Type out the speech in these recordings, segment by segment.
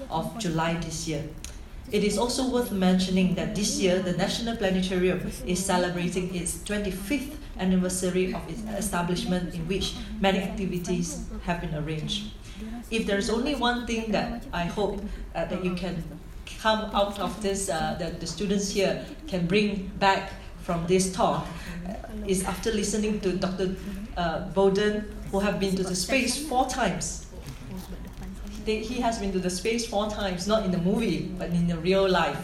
of July this year. It is also worth mentioning that this year, the National Planetarium is celebrating its 25th anniversary of its establishment, in which many activities have been arranged. If there is only one thing that I hope that you can come out of this, that the students here can bring back from this talk, is after listening to Dr. Bolden, who have been to the space 4 times. He has been to the space 4 times, not in the movie, but in the real life.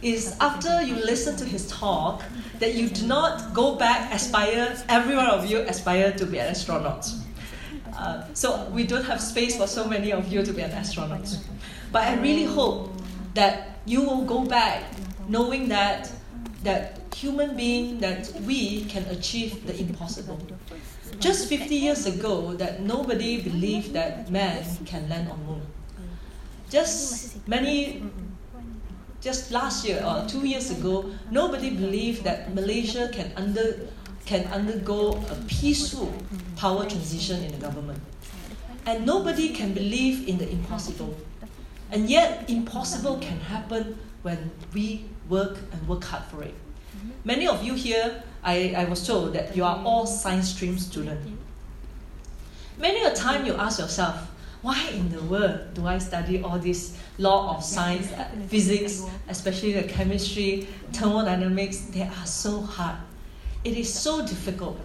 Is after you listen to his talk, that you do not go back, every one of you aspire to be an astronaut. So we don't have space for so many of you to be an astronaut. But I really hope that you will go back knowing that human being, that we can achieve the impossible. Just 50 years ago, that nobody believed that man can land on moon. Just last year or 2 years ago, nobody believed that Malaysia can undergo a peaceful power transition in the government. And nobody can believe in the impossible. And yet, impossible can happen when we work hard for it. Many of you here, I was told that you are all science stream students. Many a time you ask yourself, why in the world do I study all this law of science, physics, especially the chemistry, thermodynamics? They are so hard. It is so difficult.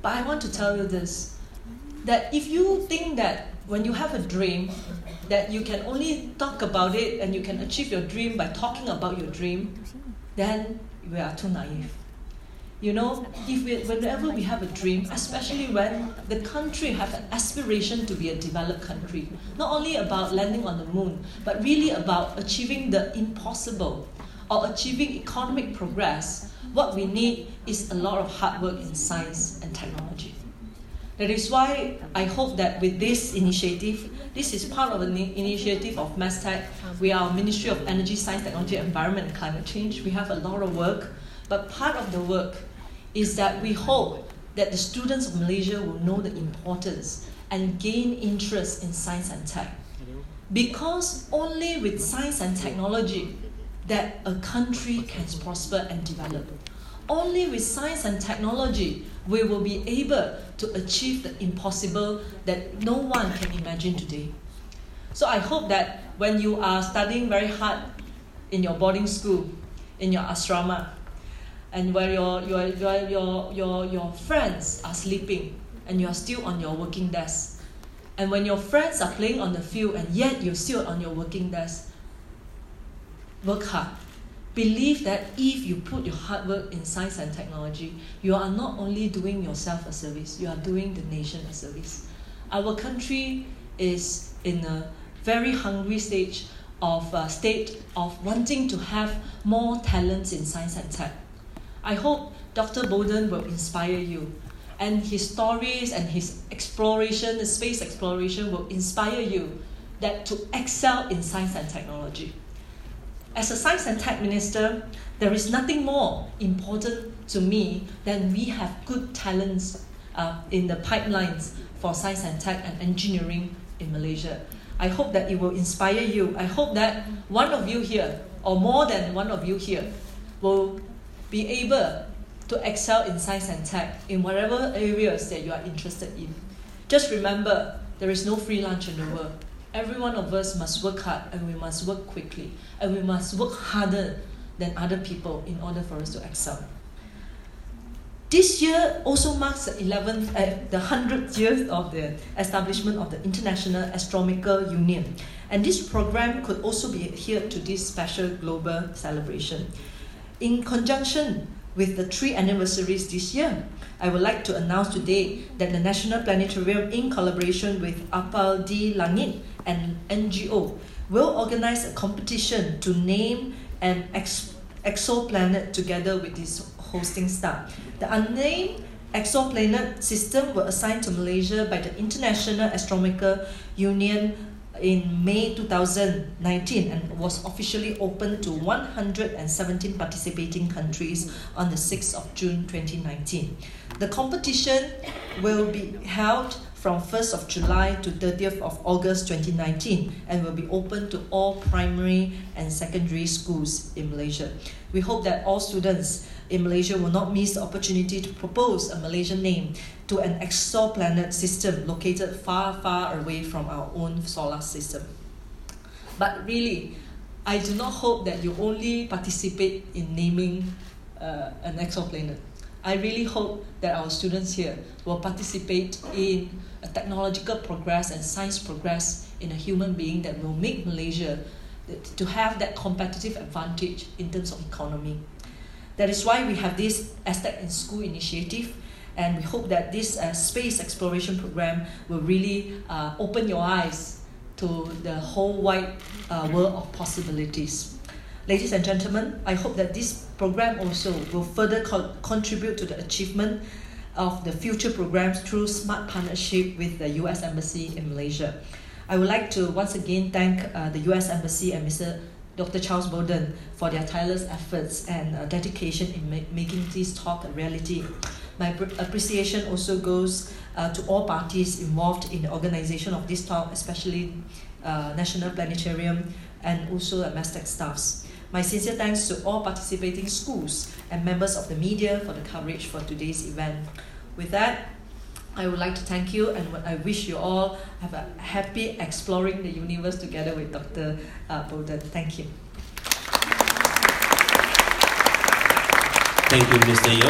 But I want to tell you this, that if you think that when you have a dream, that you can only talk about it and you can achieve your dream by talking about your dream, then we are too naive. You know, whenever we have a dream, especially when the country have an aspiration to be a developed country, not only about landing on the moon, but really about achieving the impossible or achieving economic progress, what we need is a lot of hard work in science and technology. That is why I hope that with this initiative, this is part of an initiative of MassTech. We are Ministry of Energy, Science, Technology, Environment and Climate Change. We have a lot of work, but part of the work is that we hope that the students of Malaysia will know the importance and gain interest in science and tech. Because only with science and technology that a country can prosper and develop. Only with science and technology we will be able to achieve the impossible that no one can imagine today. So I hope that when you are studying very hard in your boarding school, in your asrama, and where your friends are sleeping and you are still on your working desk, and when your friends are playing on the field and yet you're still on your working desk, work hard. Believe that if you put your hard work in science and technology, you are not only doing yourself a service, you are doing the nation a service. Our country is in a very hungry state of wanting to have more talents in science and tech. I hope Dr. Bolden will inspire you, and his stories and his exploration, the space exploration, will inspire you that to excel in science and technology. As a Science and Tech Minister, there is nothing more important to me than we have good talents in the pipelines for science and tech and engineering in Malaysia. I hope that it will inspire you. I hope that one of you here, or more than one of you here, will be able to excel in science and tech in whatever areas that you are interested in. Just remember, there is no free lunch in the world. Every one of us must work hard, and we must work quickly, and we must work harder than other people in order for us to excel. This year also marks the 100th year of the establishment of the International Astronomical Union, and this program could also be adhered to this special global celebration. In conjunction with the 3 anniversaries this year, I would like to announce today that the National Planetarium, in collaboration with Apal di Langit and NGO, will organize a competition to name an exoplanet together with its hosting star. The unnamed exoplanet system was assigned to Malaysia by the International Astronomical Union in May 2019 and was officially opened to 117 participating countries on the 6th of June 2019. The competition will be held from 1st of July to 30th of August 2019 and will be open to all primary and secondary schools in Malaysia. We hope that all students in Malaysia will not miss the opportunity to propose a Malaysian name to an exoplanet system located far, far away from our own solar system. But really, I do not hope that you only participate in naming an exoplanet. I really hope that our students here will participate in a technological progress and science progress in a human being that will make Malaysia to have that competitive advantage in terms of economy. That is why we have this Aztec in School initiative, and we hope that this space exploration program will really open your eyes to the whole wide world of possibilities. Ladies and gentlemen, I hope that this program also will further contribute to the achievement of the future programs through smart partnership with the US Embassy in Malaysia. I would like to once again thank the US Embassy and Dr. Charles Bolden for their tireless efforts and dedication in making this talk a reality. My appreciation also goes to all parties involved in the organization of this talk, especially National Planetarium and also the MASTEC staffs. My sincere thanks to all participating schools and members of the media for the coverage for today's event. With that, I would like to thank you, and I wish you all have a happy exploring the universe together with Dr. Bolden. Thank you. Thank you, Mr. Yo.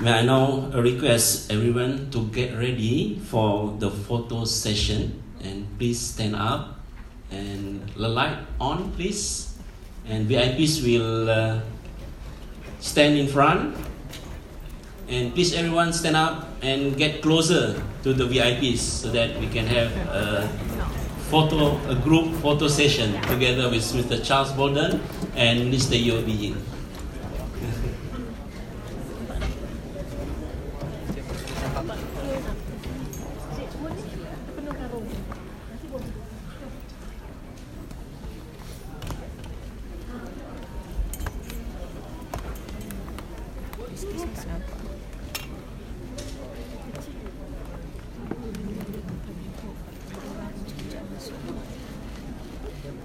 May I now request everyone to get ready for the photo session, and please stand up and the light on, please. And VIPs will stand in front. And please everyone stand up and get closer to the VIPs so that we can have a group photo session together with Mr. Charles Bolden and Minister Yeo Bee Yin.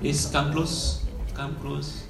Please come close, come close.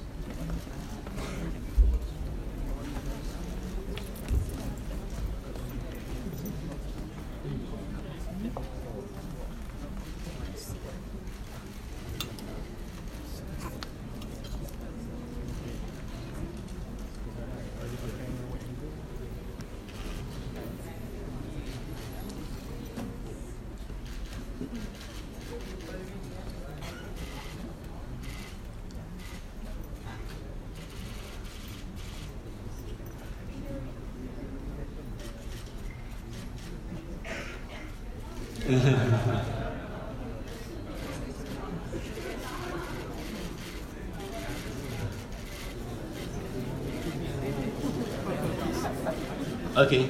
Okay,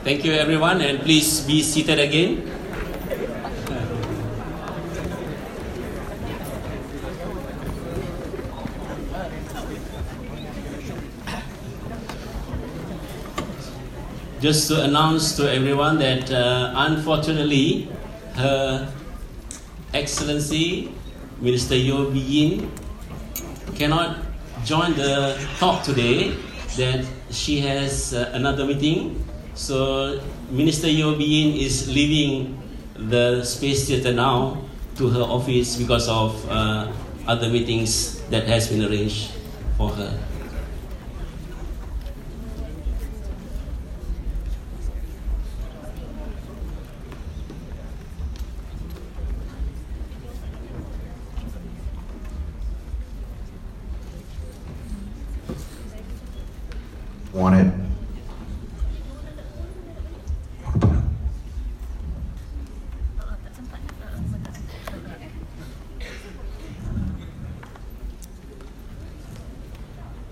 thank you everyone, and please be seated again. Just to announce to everyone that unfortunately Her Excellency Minister Yeo Bee Yin cannot join the talk today, that she has another meeting. So Minister Yeo Bee Yin is leaving the Space Theatre now to her office because of other meetings that has been arranged for her. Want it?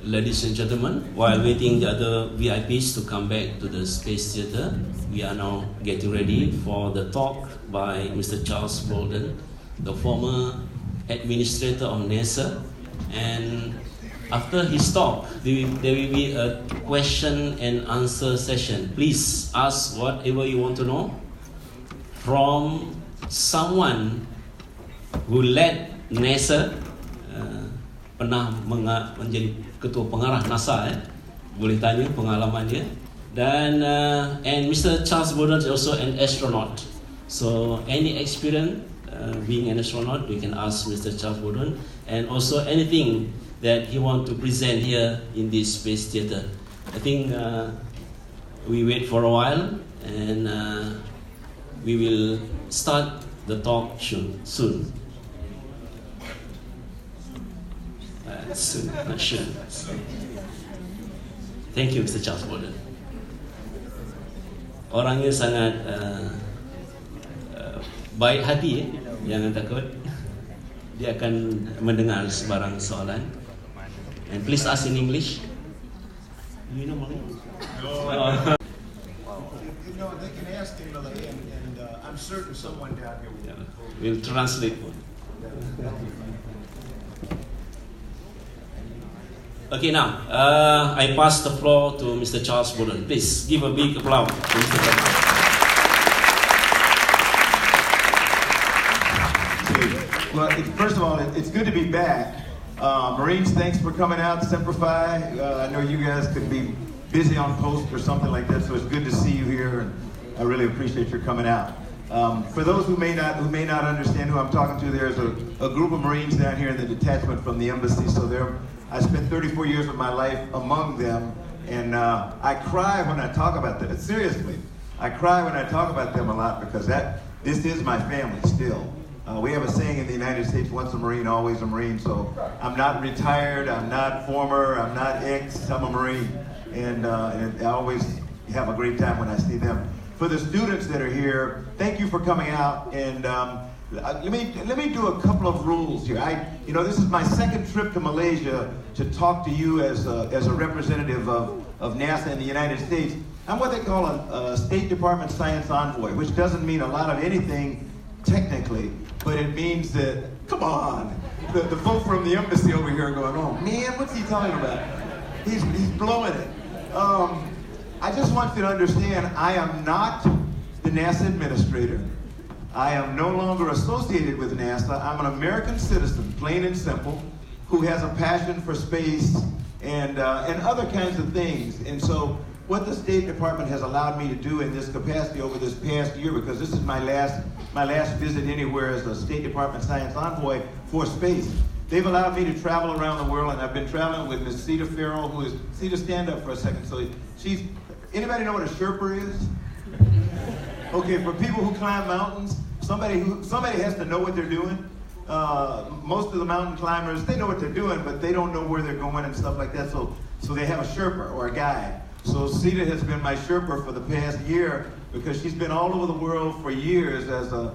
Ladies and gentlemen, while waiting the other VIPs to come back to the Space Theatre, we are now getting ready for the talk by Mr. Charles Bolden, the former administrator of NASA and After his talk, there will be a question and answer session. Please ask whatever you want to know from someone who led NASA, pernah menjadi ketua pengarah NASA, boleh tanya pengalaman dia. Dan and Mr. Charles Bolden is also an astronaut. So any experience being an astronaut, we can ask Mr. Charles Bolden, and also anything that he want to present here in this space theater. I think we wait for a while, and we will start the talk soon. Soon, not sure. Thank you, Mr. Charles Bolden. Orangnya sangat baik hati, jangan takut. Dia akan mendengar sebarang soalan. And please ask in English. Do you know Malay? No. No, they can ask in Malay, and I'm certain someone down here will. We'll translate. Okay, now I pass the floor to Mr. Charles Bolden. Please give a big applause to Mr. Charles. Well, first of all, it's good to be back. Marines, thanks for coming out. Semper Fi. I know you guys could be busy on post or something like that, so it's good to see you here, and I really appreciate your coming out. For those who may not understand who I'm talking to, there's a group of Marines down here in the detachment from the embassy. So I spent 34 years of my life among them, and I cry when I talk about that. Seriously, I cry when I talk about them a lot, because this is my family still. We have a saying in the United States, once a Marine, always a Marine. So I'm not retired, I'm not former, I'm not ex, I'm a Marine. And I always have a great time when I see them. For the students that are here, thank you for coming out. And let me do a couple of rules here. This is my second trip to Malaysia to talk to you as a representative of NASA in the United States. I'm what they call a State Department Science Envoy, which doesn't mean a lot of anything technically, but it means that, come on, the folk from the embassy over here are going, oh man, what's he talking about? He's blowing it. I just want you to understand, I am not the NASA administrator. I am no longer associated with NASA. I'm an American citizen, plain and simple, who has a passion for space and other kinds of things. And so what the State Department has allowed me to do in this capacity over this past year, because this is my last visit anywhere as a State Department Science Envoy for space. They've allowed me to travel around the world, and I've been traveling with Miss Sita Farrell, who is, Sita, stand up for a second. So anybody know what a Sherpa is? Okay, for people who climb mountains, somebody has to know what they're doing. Most of the mountain climbers, they know what they're doing, but they don't know where they're going and stuff like that. So they have a Sherpa or a guide. So Sita has been my Sherpa for the past year, because she's been all over the world for years as a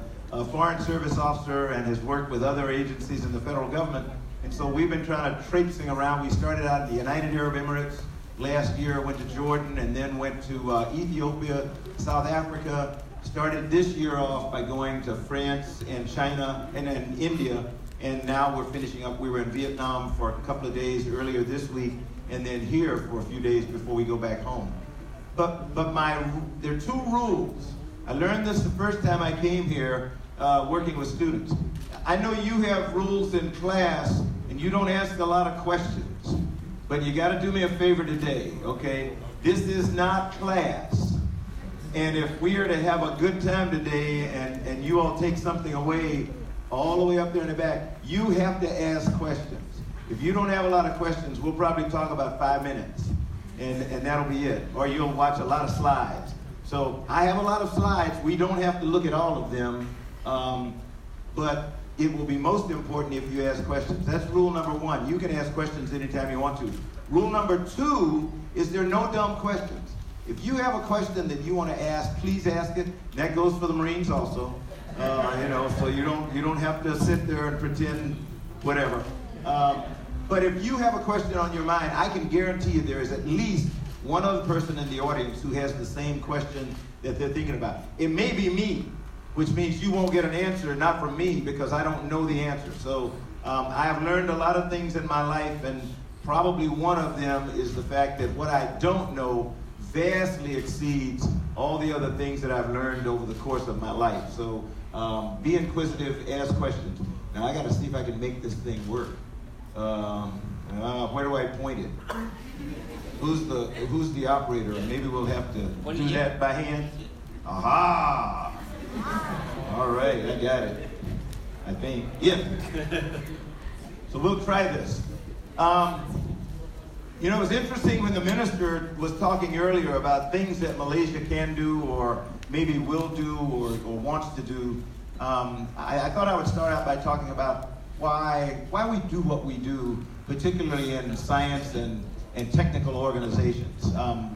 Foreign Service officer and has worked with other agencies in the federal government. And so we've been trying to traipsing around. We started out in the United Arab Emirates last year, went to Jordan, and then went to Ethiopia, South Africa. Started this year off by going to France and China and then India. And now we're finishing up. We were in Vietnam for a couple of days earlier this week, and then here for a few days before we go back home. But there are two rules. I learned this the first time I came here working with students. I know you have rules in class, and you don't ask a lot of questions, but you got to do me a favor today, okay? This is not class. And if we are to have a good time today and you all take something away all the way up there in the back, you have to ask questions. If you don't have a lot of questions, we'll probably talk about 5 minutes, and that'll be it. Or you'll watch a lot of slides. So I have a lot of slides. We don't have to look at all of them, but it will be most important if you ask questions. That's rule number one. You can ask questions anytime you want to. Rule number two is there are no dumb questions. If you have a question that you want to ask, please ask it. That goes for the Marines also. So you don't have to sit there and pretend whatever. But if you have a question on your mind, I can guarantee you there is at least one other person in the audience who has the same question that they're thinking about. It may be me, which means you won't get an answer, not from me, because I don't know the answer. So I have learned a lot of things in my life, and Probably one of them is the fact that what I don't know vastly exceeds all the other things that I've learned over the course of my life. So be inquisitive, ask questions. Now I got to see if I can make this thing work. Where do I point it? Who's the operator? Maybe we'll have to do that by hand. Aha! All right, I got it. I think. Yeah. So we'll try this. You know, it was interesting when the minister was talking earlier about things that Malaysia can do or maybe will do or wants to do. I thought I would start out by talking about why we do what we do, particularly in science and technical organizations,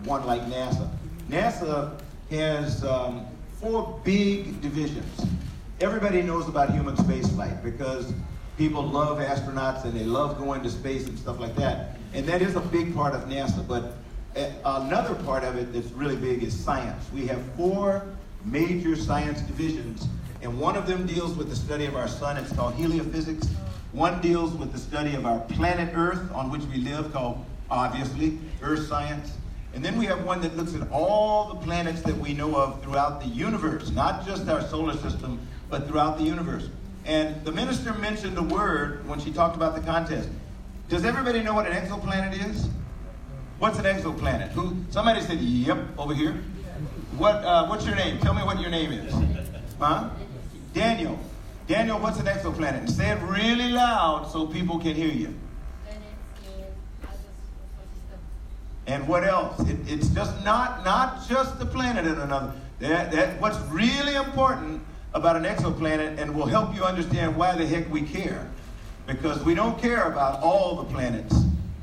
one like NASA. NASA has 4 big divisions. Everybody knows about human spaceflight because people love astronauts and they love going to space and stuff like that. And that is a big part of NASA. But another part of it that's really big is science. We have 4 major science divisions, and one of them deals with the study of our sun. It's called heliophysics. One deals with the study of our planet Earth, on which we live, called, obviously, Earth science. And then we have one that looks at all the planets that we know of throughout the universe, not just our solar system, but throughout the universe. And the minister mentioned a word when she talked about the contest. Does everybody know what an exoplanet is? What's an exoplanet? Somebody said, yep, over here. What's your name? Tell me what your name is. Huh? Daniel. Daniel, what's an exoplanet? And say it really loud so people can hear you. And what else? It's just not just the planet in another. What's really important about an exoplanet, and will help you understand why the heck we care. Because we don't care about all the planets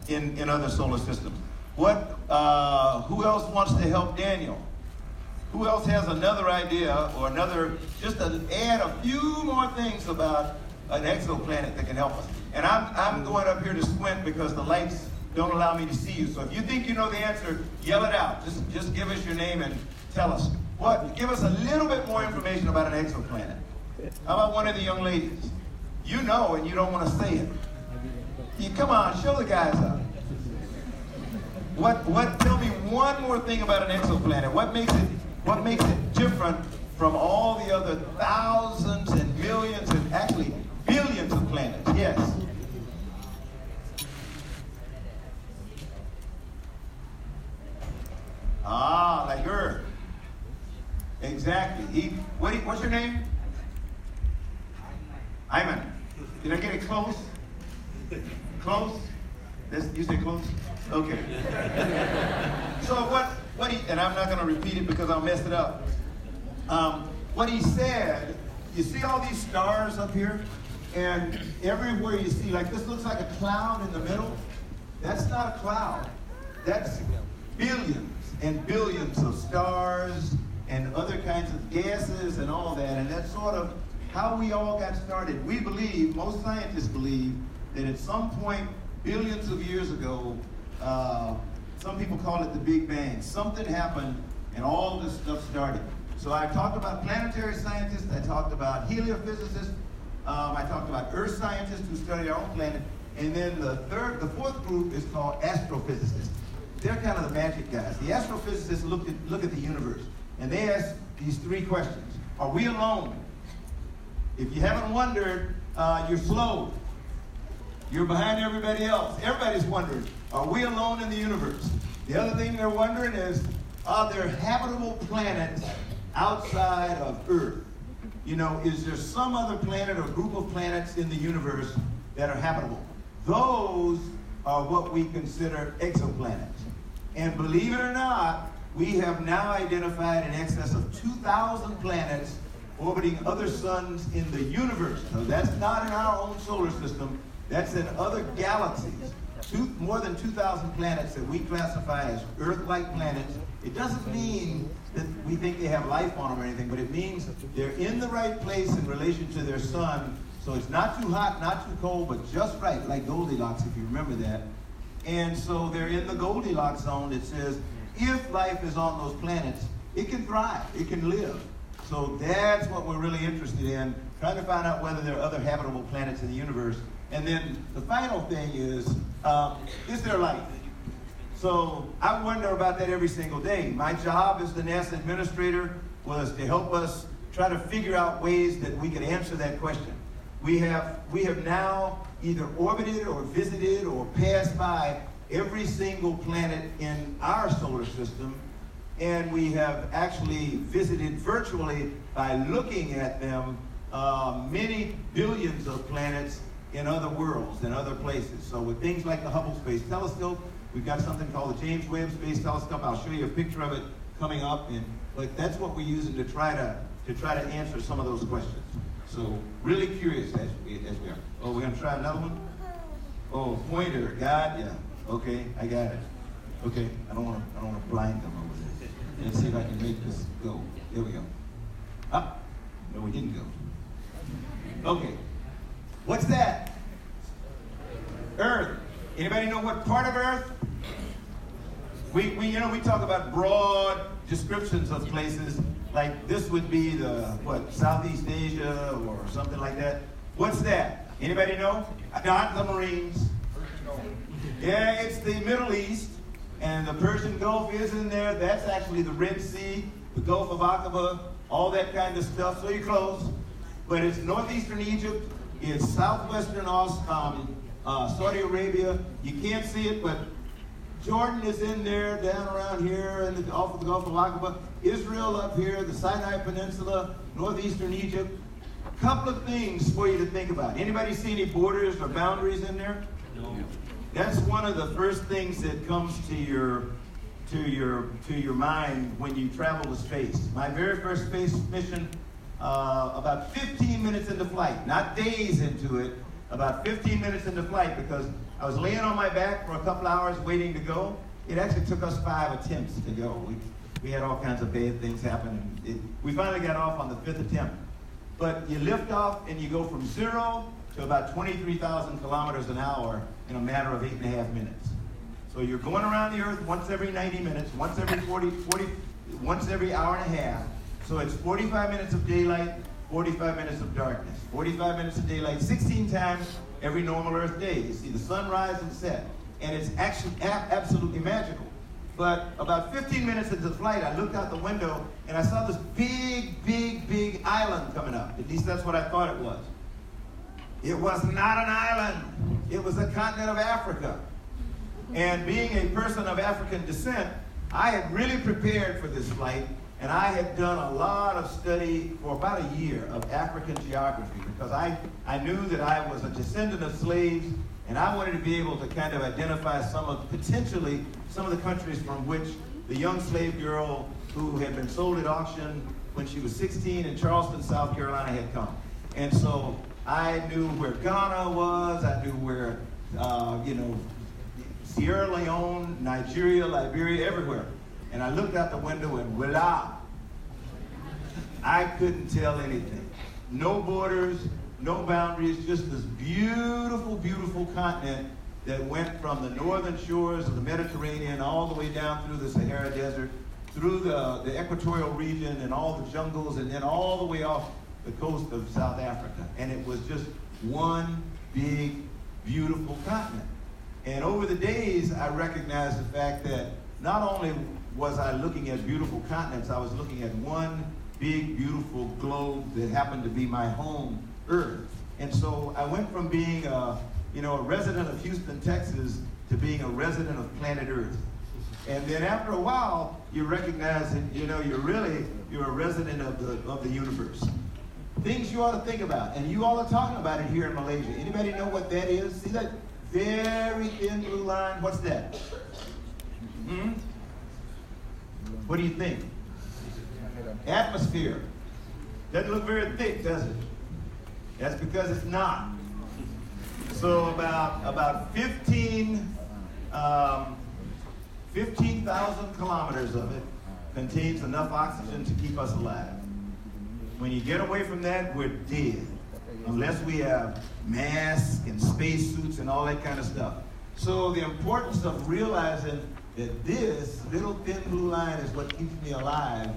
in other solar systems. Who else wants to help Daniel? Who else has another idea or just to add a few more things about an exoplanet that can help us? And I'm going up here to squint because the lights don't allow me to see you. So if you think you know the answer, yell it out. Just give us your name and tell us. Give us a little bit more information about an exoplanet. How about one of the young ladies? You know and you don't want to say it. Come on, show the guys up. Tell me one more thing about an exoplanet. What makes it different from all the other thousands and millions and actually billions of planets? Yes. Like Earth. Exactly. What's your name? Ayman. Did I get it close? Close? You say close? Okay. So and I'm not going to repeat it because I'll mess it up. What he said, you see all these stars up here? And everywhere you see, like this looks like a cloud in the middle. That's not a cloud. That's billions and billions of stars and other kinds of gases and all that. And that's sort of how we all got started. We believe, most scientists believe, that at some point, billions of years ago, some people call it the Big Bang. Something happened and all this stuff started. So I talked about planetary scientists, I talked about heliophysicists, I talked about earth scientists who study our own planet, and then the 4th group is called astrophysicists. They're kind of the magic guys. The astrophysicists look at the universe, and they ask these 3 questions. Are we alone? If you haven't wondered, you're slow. You're behind everybody else. Everybody's wondering, are we alone in the universe? The other thing they're wondering is, are there habitable planets outside of Earth? You know, is there some other planet or group of planets in the universe that are habitable? Those are what we consider exoplanets. And believe it or not, we have now identified in excess of 2,000 planets orbiting other suns in the universe. So that's not in our own solar system. That's in other galaxies. More than 2,000 planets that we classify as Earth-like planets. It doesn't mean that we think they have life on them or anything, but it means they're in the right place in relation to their sun. So it's not too hot, not too cold, but just right, like Goldilocks, if you remember that. And so they're in the Goldilocks zone that says, if life is on those planets, it can thrive, it can live. So that's what we're really interested in, trying to find out whether there are other habitable planets in the universe. And then the final thing is there life? So I wonder about that every single day. My job as the NASA administrator was to help us try to figure out ways that we could answer that question. We have now either orbited or visited or passed by every single planet in our solar system, and we have actually visited virtually by looking at them many billions of planets in other worlds, in other places. So with things like the Hubble Space Telescope, we've got something called the James Webb Space Telescope. I'll show you a picture of it coming up, but that's what we're using to try to answer some of those questions. So really curious as we are. Oh, we're gonna try another one? Oh, pointer, God, yeah. Okay, I got it. Okay, I don't wanna blind them over this. Let's see if I can make this go. There we go. Up. No, we didn't go. Okay. What's that? Earth. Anybody know what part of Earth? We talk about broad descriptions of places, like this would be the, Southeast Asia or something like that. What's that? Anybody know? Not the Marines. Yeah, it's the Middle East, and the Persian Gulf is in there. That's actually the Red Sea, the Gulf of Aqaba, all that kind of stuff. So you're close. But it's northeastern Egypt, it's southwestern Saudi Arabia. You can't see it, but Jordan is in there, down around here, off of the Gulf of Aqaba. Israel up here, the Sinai Peninsula, northeastern Egypt. A couple of things for you to think about. Anybody see any borders or boundaries in there? No. That's one of the first things that comes to your mind when you travel to space. My very first space mission, about 15 minutes into flight, not days into it, about 15 minutes into flight, because I was laying on my back for a couple hours waiting to go. It actually took us 5 attempts to go. We had all kinds of bad things happen. We finally got off on the 5th attempt. But you lift off and you go from 0 to about 23,000 kilometers an hour in a matter of 8.5 minutes. So you're going around the Earth once every 90 minutes, once every hour and a half. So it's 45 minutes of daylight, 45 minutes of darkness. 45 minutes of daylight, 16 times every normal Earth day. You see the sun rise and set. And it's actually absolutely magical. But about 15 minutes into the flight, I looked out the window and I saw this big island coming up. At least that's what I thought it was. It was not an island. It was the continent of Africa. And being a person of African descent, I had really prepared for this flight, and I had done a lot of study for about a year of African geography, because I knew that I was a descendant of slaves, and I wanted to be able to kind of identify potentially some of the countries from which the young slave girl who had been sold at auction when she was 16 in Charleston, South Carolina had come. And so I knew where Ghana was, I knew where, Sierra Leone, Nigeria, Liberia, everywhere. And I looked out the window and voila, I couldn't tell anything. No borders, no boundaries, just this beautiful, beautiful continent that went from the northern shores of the Mediterranean all the way down through the Sahara Desert, through the equatorial region and all the jungles, and then all the way off the coast of South Africa. And it was just one big, beautiful continent. And over the days, I recognized the fact that not only was I looking at beautiful continents, I was looking at one big, beautiful globe that happened to be my home, Earth. And so I went from being a resident of Houston, Texas, to being a resident of planet Earth. And then after a while, you recognize that, you're a resident of the universe. Things you ought to think about, and you all are talking about it here in Malaysia. Anybody know what that is? See that very thin blue line? What's that? What do you think? Atmosphere. Doesn't look very thick, does it? That's because it's not. So about 15,000 kilometers of it contains enough oxygen to keep us alive. When you get away from that, we're dead. Unless we have masks and spacesuits and all that kind of stuff. So the importance of realizing that this little thin blue line is what keeps me alive,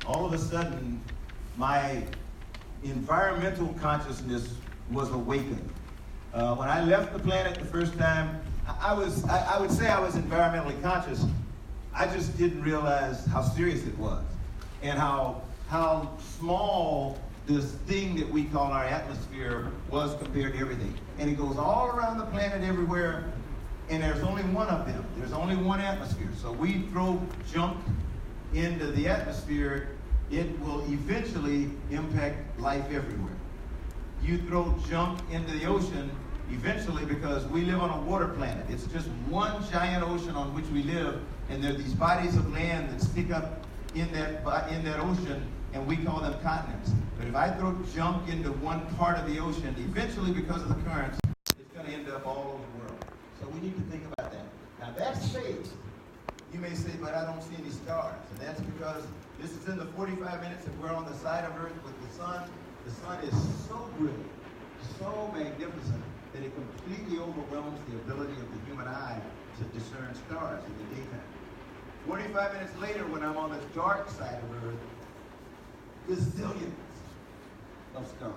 all of a sudden, my environmental consciousness was awakened. When I left the planet the first time, I would say I was environmentally conscious. I just didn't realize how serious it was and how small this thing that we call our atmosphere was compared to everything. And it goes all around the planet everywhere, and there's only one of them. There's only one atmosphere. So we throw junk into the atmosphere, it will eventually impact life everywhere. You throw junk into the ocean, eventually, because we live on a water planet. It's just one giant ocean on which we live, and there are these bodies of land that stick up in that ocean, and we call them continents. But if I throw junk into one part of the ocean, eventually, because of the currents, it's going to end up all over the world. So we need to think about that. Now that's space. You may say, but I don't see any stars. And that's because this is in the 45 minutes that we're on the side of Earth with the sun. The sun is so brilliant, so magnificent, that it completely overwhelms the ability of the human eye to discern stars in the daytime. 45 minutes later, when I'm on the dark side of Earth, gazillions of stars.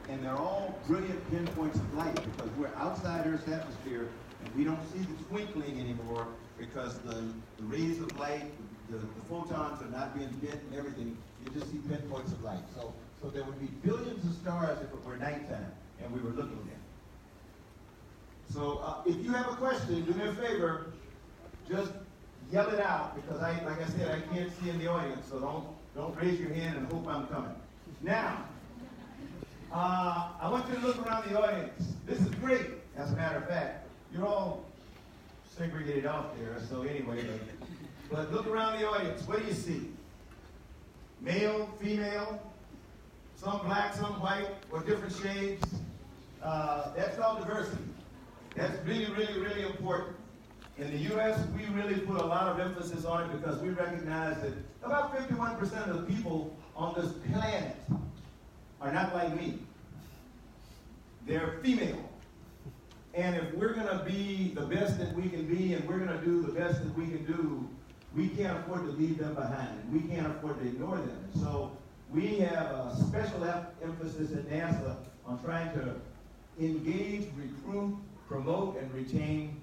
And they're all brilliant pinpoints of light because we're outside Earth's atmosphere and we don't see the twinkling anymore because the rays of light, the photons are not being bent and everything. You just see pinpoints of light. So there would be billions of stars if it were nighttime and we were looking there. So if you have a question, do me a favor, just yell it out because like I said, I can't see in the audience, so don't raise your hand and hope I'm coming. Now, I want you to look around the audience. This is great, as a matter of fact. You're all segregated off there, so anyway, but look around the audience. What do you see? Male, female, some black, some white, or different shades. That's all diversity. That's really, really, really important. In the U.S., we really put a lot of emphasis on it because we recognize that about 51% of the people on this planet are not like me. They're female. And if we're going to be the best that we can be and we're going to do the best that we can do, we can't afford to leave them behind. We can't afford to ignore them. So we have a special emphasis at NASA on trying to engage, recruit, promote, and retain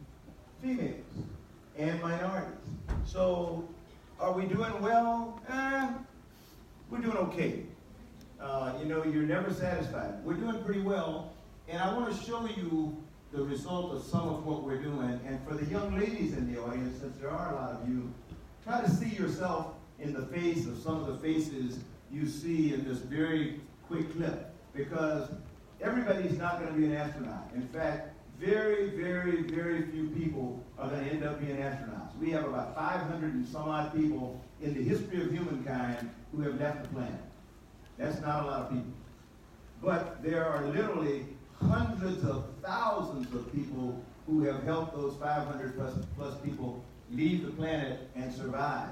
females and minorities. So are we doing well? We're doing okay. You're never satisfied. We're doing pretty well. And I want to show you the result of some of what we're doing. And for the young ladies in the audience, since there are a lot of you, try to see yourself in the face of some of the faces you see in this very quick clip. Because everybody's not going to be an astronaut. In fact, very, very, very few people are going to end up being astronauts. We have about 500 and some odd people in the history of humankind who have left the planet. That's not a lot of people. But there are literally hundreds of thousands of people who have helped those 500 plus people leave the planet and survive.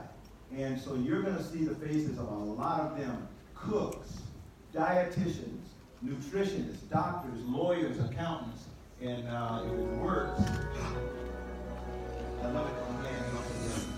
And so you're going to see the faces of a lot of them: cooks, dietitians, nutritionists, doctors, lawyers, accountants. And if it works, I love it when I'm laying off of them.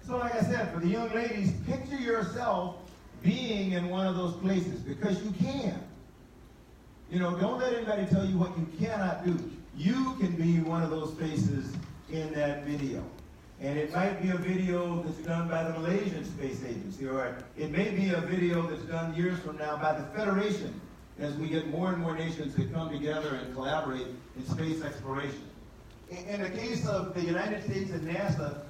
So like I said, for the young ladies, picture yourself being in one of those places because you can. You know, don't let anybody tell you what you cannot do. You can be one of those faces in that video. And it might be a video that's done by the Malaysian Space Agency, or it may be a video that's done years from now by the Federation, as we get more and more nations that come together and collaborate in space exploration. In the case of the United States and NASA,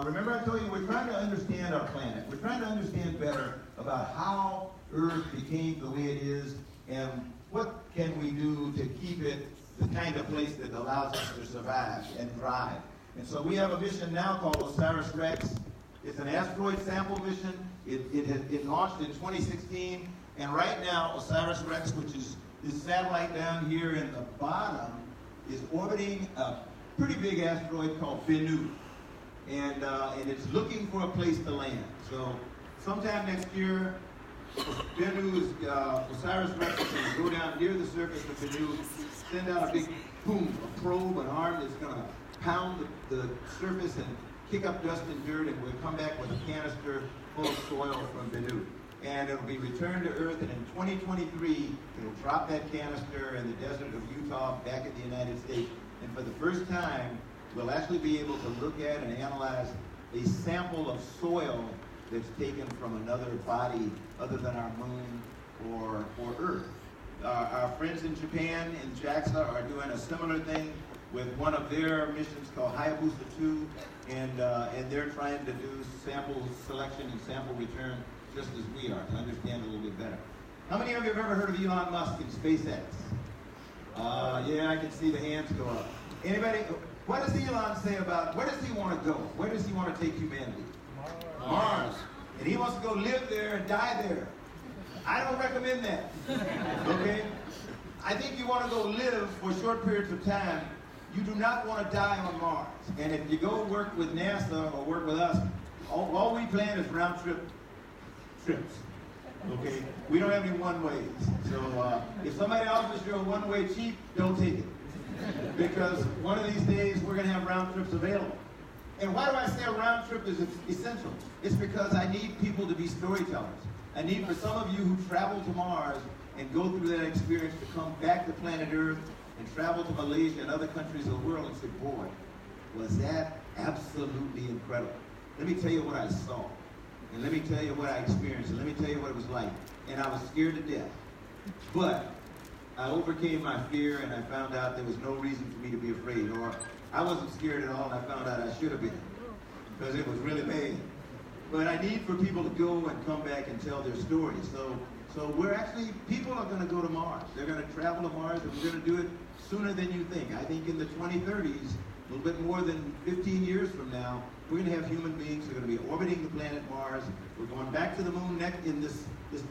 remember I told you we're trying to understand our planet. We're trying to understand better about how Earth became the way it is, and what can we do to keep it the kind of place that allows us to survive and thrive. And so we have a mission now called OSIRIS-REx. It's an asteroid sample mission. It launched in 2016, and right now OSIRIS-REx, which is this satellite down here in the bottom, is orbiting a pretty big asteroid called Bennu. And it's looking for a place to land. So sometime next year, OSIRIS-REx is going to go down near the surface of Bennu, send out a big boom, a probe, an arm that's going to pound the surface and kick up dust and dirt, and we'll come back with a canister full of soil from Bennu. And it'll be returned to Earth, and in 2023, it'll drop that canister in the desert of Utah back in the United States. And for the first time, we'll actually be able to look at and analyze a sample of soil that's taken from another body other than our moon or Earth. Our friends in Japan, in JAXA, are doing a similar thing with one of their missions called Hayabusa 2, and they're trying to do sample selection and sample return just as we are, to understand a little bit better. How many of you have ever heard of Elon Musk and SpaceX? Yeah, I can see the hands go up. Anybody? What does Elon say about, where does he want to go? Where does he want to take humanity? Mars. And he wants to go live there and die there. I don't recommend that. Okay? I think you want to go live for short periods of time. You do not want to die on Mars. And if you go work with NASA or work with us, all we plan is round trip trips. Okay? We don't have any one-ways. So if somebody offers you a one-way cheap, don't take it. Because one of these days we're going to have round trips available. And why do I say a round trip is essential? It's because I need people to be storytellers. I need for some of you who travel to Mars and go through that experience to come back to planet Earth and travel to Malaysia and other countries of the world and say, boy, was that absolutely incredible. Let me tell you what I saw. And let me tell you what I experienced. And let me tell you what it was like. And I was scared to death. But I overcame my fear, and I found out there was no reason for me to be afraid. Or I wasn't scared at all, and I found out I should have been, because it was really bad. But I need for people to go and come back and tell their stories. So we're actually, people are going to go to Mars. They're going to travel to Mars, and we're going to do it sooner than you think. I think in the 2030s, a little bit more than 15 years from now, we're going to have human beings who are going to be orbiting the planet Mars. We're going back to the moon in this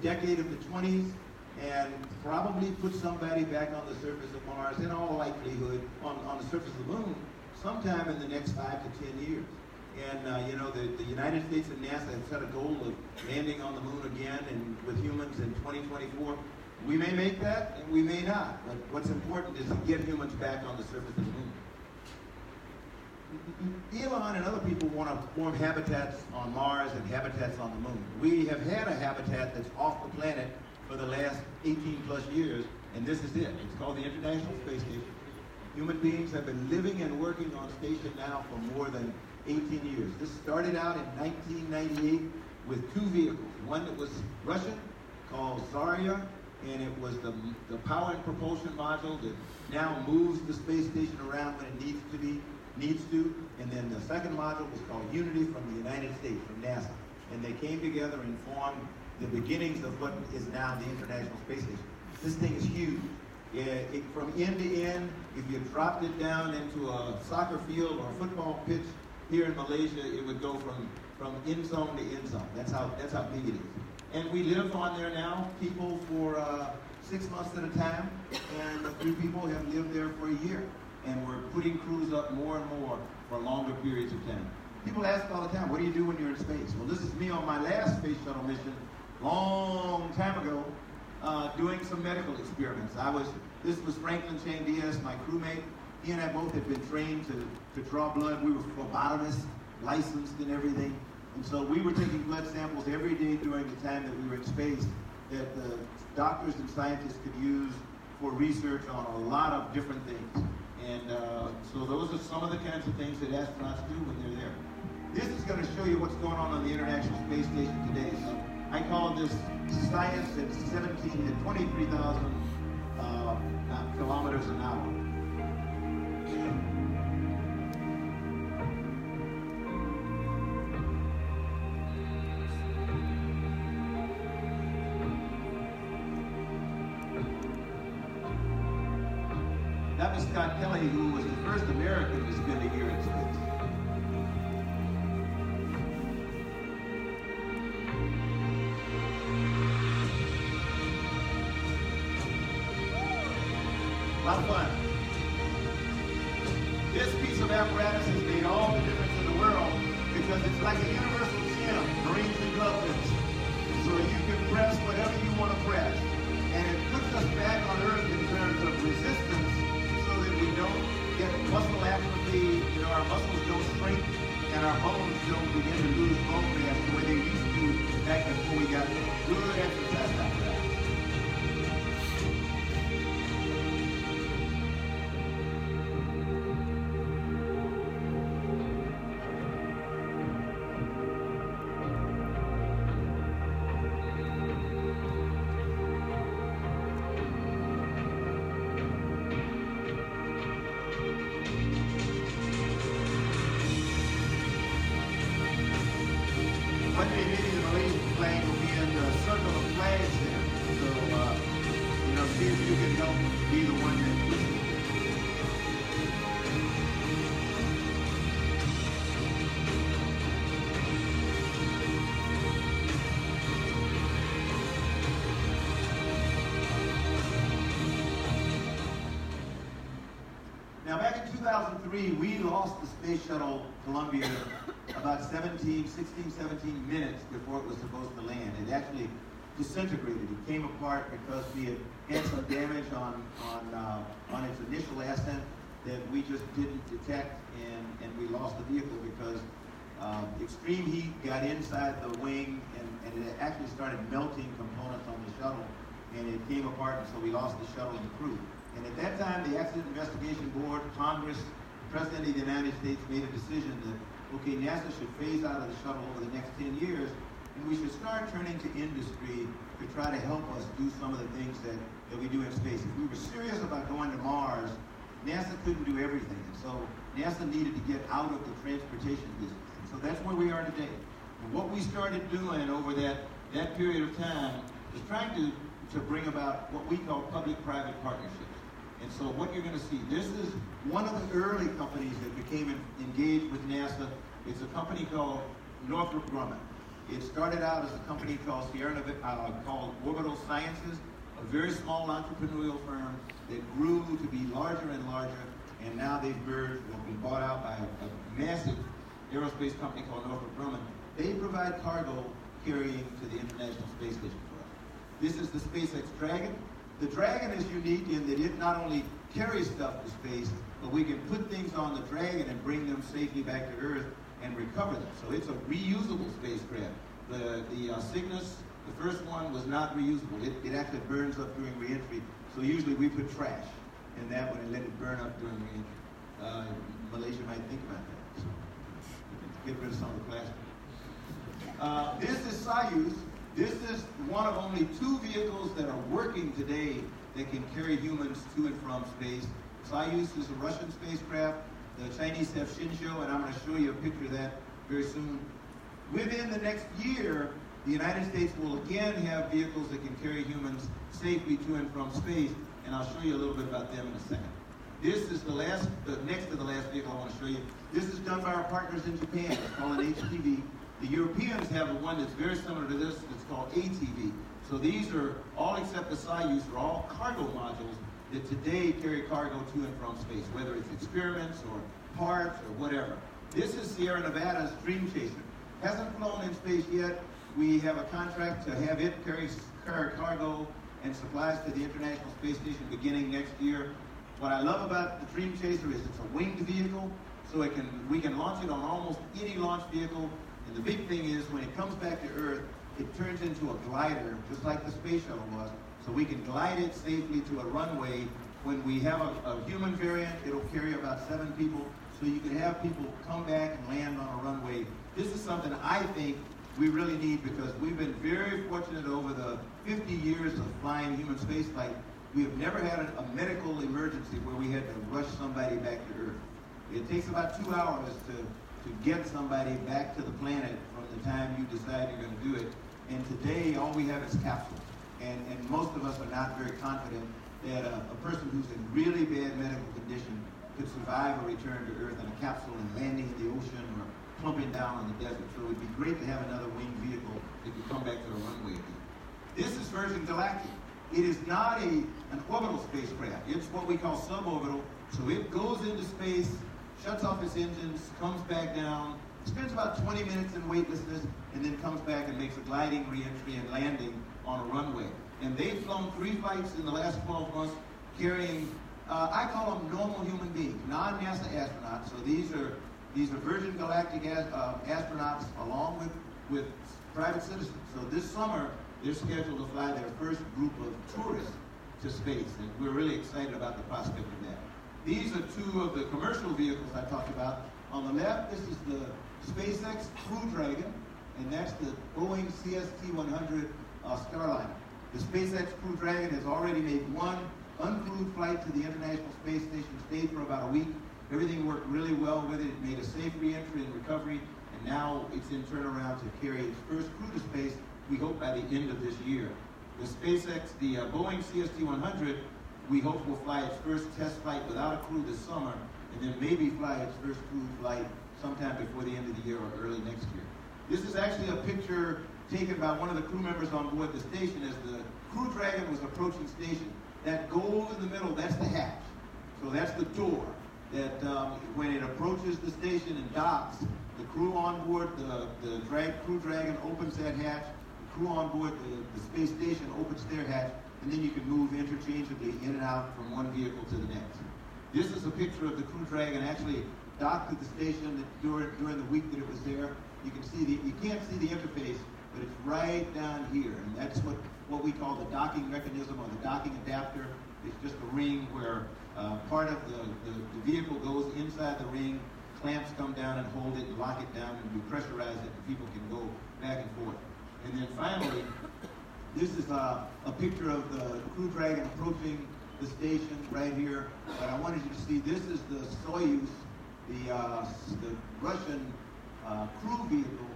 decade of the 20s, and probably put somebody back on the surface of Mars, in all likelihood, on the surface of the moon, sometime in the next 5 to 10 years. And you know, the United States and NASA have set a goal of landing on the moon again and with humans in 2024. We may make that, and we may not. But what's important is to get humans back on the surface of the moon. Elon and other people want to form habitats on Mars and habitats on the moon. We have had a habitat that's off the planet for the last 18 plus years, and this is it. It's called the International Space Station. Human beings have been living and working on station now for more than 18 years. This started out in 1998 with 2 vehicles. One that was Russian, called Zarya, and it was the power and propulsion module that now moves the space station around when it needs to. And then the second module was called Unity from the United States, from NASA. And they came together and formed the beginnings of what is now the International Space Station. This thing is huge. From end to end, if you dropped it down into a soccer field or a football pitch here in Malaysia, it would go from end zone to end zone. That's how big it is. And we live on there now, people for 6 months at a time, and a few people have lived there for a year. And we're putting crews up more and more for longer periods of time. People ask all the time, what do you do when you're in space? Well, this is me on my last space shuttle mission, long time ago, doing some medical experiments. This was Franklin Chang Diaz, my crewmate. He and I both had been trained to draw blood. We were phlebotomists, licensed and everything. And so we were taking blood samples every day during the time that we were in space that the doctors and scientists could use for research on a lot of different things. And so those are some of the kinds of things that astronauts do when they're there. This is going to show you what's going on the International Space Station today. So I call this science at 23,000 kilometers an hour. That was Scott Kelly, who was the first American to spend a year in space. A lot of fun. This piece of apparatus has made all the difference in the world because it's like a universal gym, Marines and gloves. So you can press whatever you want to press. And it puts us back on Earth in terms of resistance so that we don't get muscle atrophy, our muscles don't shrink, and our bones don't begin to lose bone mass the way they used to back before we got good exercise apparatus. Now, back in 2003, we lost the Space Shuttle Columbia about 16, 17 minutes before it was supposed to land. It actually disintegrated. It came apart because we had some damage on its initial ascent that we just didn't detect, and we lost the vehicle because extreme heat got inside the wing, and it actually started melting components on the shuttle, and it came apart, and so we lost the shuttle and the crew. And at that time, the Accident Investigation Board, Congress, the President of the United States made a decision that, okay, NASA should phase out of the shuttle over the next 10 years, and we should start turning to industry to try to help us do some of the things that we do in space. If we were serious about going to Mars, NASA couldn't do everything. And so NASA needed to get out of the transportation business. And so that's where we are today. And what we started doing over that period of time is trying to bring about what we call public-private partnerships. And so what you're going to see, this is one of the early companies that became engaged with NASA. It's a company called Northrop Grumman. It started out as a company called called Orbital Sciences, a very small entrepreneurial firm that grew to be larger and larger, and now they've been bought out by a massive aerospace company called Northrop Grumman. They provide cargo carrying to the International Space Station for us. This is the SpaceX Dragon. The Dragon is unique in that it not only carries stuff to space, but we can put things on the Dragon and bring them safely back to Earth and recover them. So it's a reusable spacecraft. The Cygnus, the first one, was not reusable. It actually burns up during reentry. So usually we put trash in that one and let it burn up during reentry. Malaysia might think about that. So get rid of some of the plastic. This is Soyuz. This is one of only 2 vehicles that are working today that can carry humans to and from space. Soyuz is a Russian spacecraft. The Chinese have Shenzhou, and I'm going to show you a picture of that very soon. Within the next year, the United States will again have vehicles that can carry humans safely to and from space, and I'll show you a little bit about them in a second. This is the next to the last vehicle I want to show you. This is done by our partners in Japan. It's called an HTV. The Europeans have a one that's very similar to this. It's called ATV. So these are, all except the Soyuz, are all cargo modules that today carry cargo to and from space, whether it's experiments or parts or whatever. This is Sierra Nevada's Dream Chaser. Hasn't flown in space yet. We have a contract to have it carry cargo and supplies to the International Space Station beginning next year. What I love about the Dream Chaser is it's a winged vehicle, so we can launch it on almost any launch vehicle. And the big thing is when it comes back to Earth, it turns into a glider, just like the space shuttle was, So we can glide it safely to a runway. When we have a human variant, it'll carry about 7 people. So you can have people come back and land on a runway. This is something I think we really need, because we've been very fortunate over the 50 years of flying human spaceflight. We have never had a medical emergency where we had to rush somebody back to Earth. It takes about 2 hours to get somebody back to the planet from the time you decide you're going to do it. And today, all we have is capsules. And most of us are not very confident that a person who's in really bad medical condition could survive a return to Earth in a capsule and landing in the ocean or plumping down on the desert. So it would be great to have another winged vehicle that could come back to a runway again. This is Virgin Galactic. It is not an orbital spacecraft. It's what we call suborbital. So it goes into space, shuts off its engines, comes back down, spends about 20 minutes in weightlessness, and then comes back and makes a gliding re-entry and landing on a runway. And they've flown 3 flights in the last 12 months carrying, I call them normal human beings, non-NASA astronauts. So these are Virgin Galactic astronauts along with private citizens. So this summer, they're scheduled to fly their first group of tourists to space, and we're really excited about the prospect of that. These are 2 of the commercial vehicles I talked about. On the left, this is the SpaceX Crew Dragon, and that's the Boeing CST-100 Starliner. The SpaceX Crew Dragon has already made 1 uncrewed flight to the International Space Station, stayed for about a week. Everything worked really well with it. It made a safe re-entry and recovery, and now it's in turnaround to carry its first crew to space, we hope by the end of this year. The SpaceX, the Boeing CST-100, we hope will fly its first test flight without a crew this summer, and then maybe fly its first crew flight sometime before the end of the year or early next year. This is actually a picture taken by one of the crew members on board the station as the Crew Dragon was approaching station. That gold in the middle, that's the hatch. So that's the door that when it approaches the station and docks, the crew on board the Crew Dragon opens that hatch. The crew on board the space station opens their hatch, and then you can move interchangeably in and out from one vehicle to the next. This is a picture of the Crew Dragon actually docked at the station during the week that it was there. You can see you can't see the interface, but it's right down here, and that's what we call the docking mechanism or the docking adapter. It's just a ring where part of the vehicle goes inside the ring, clamps come down and hold it and lock it down, and we pressurize it, and people can go back and forth. And then finally, this is a picture of the Crew Dragon approaching the station right here. But I wanted you to see, this is the Soyuz, the Russian crew vehicle.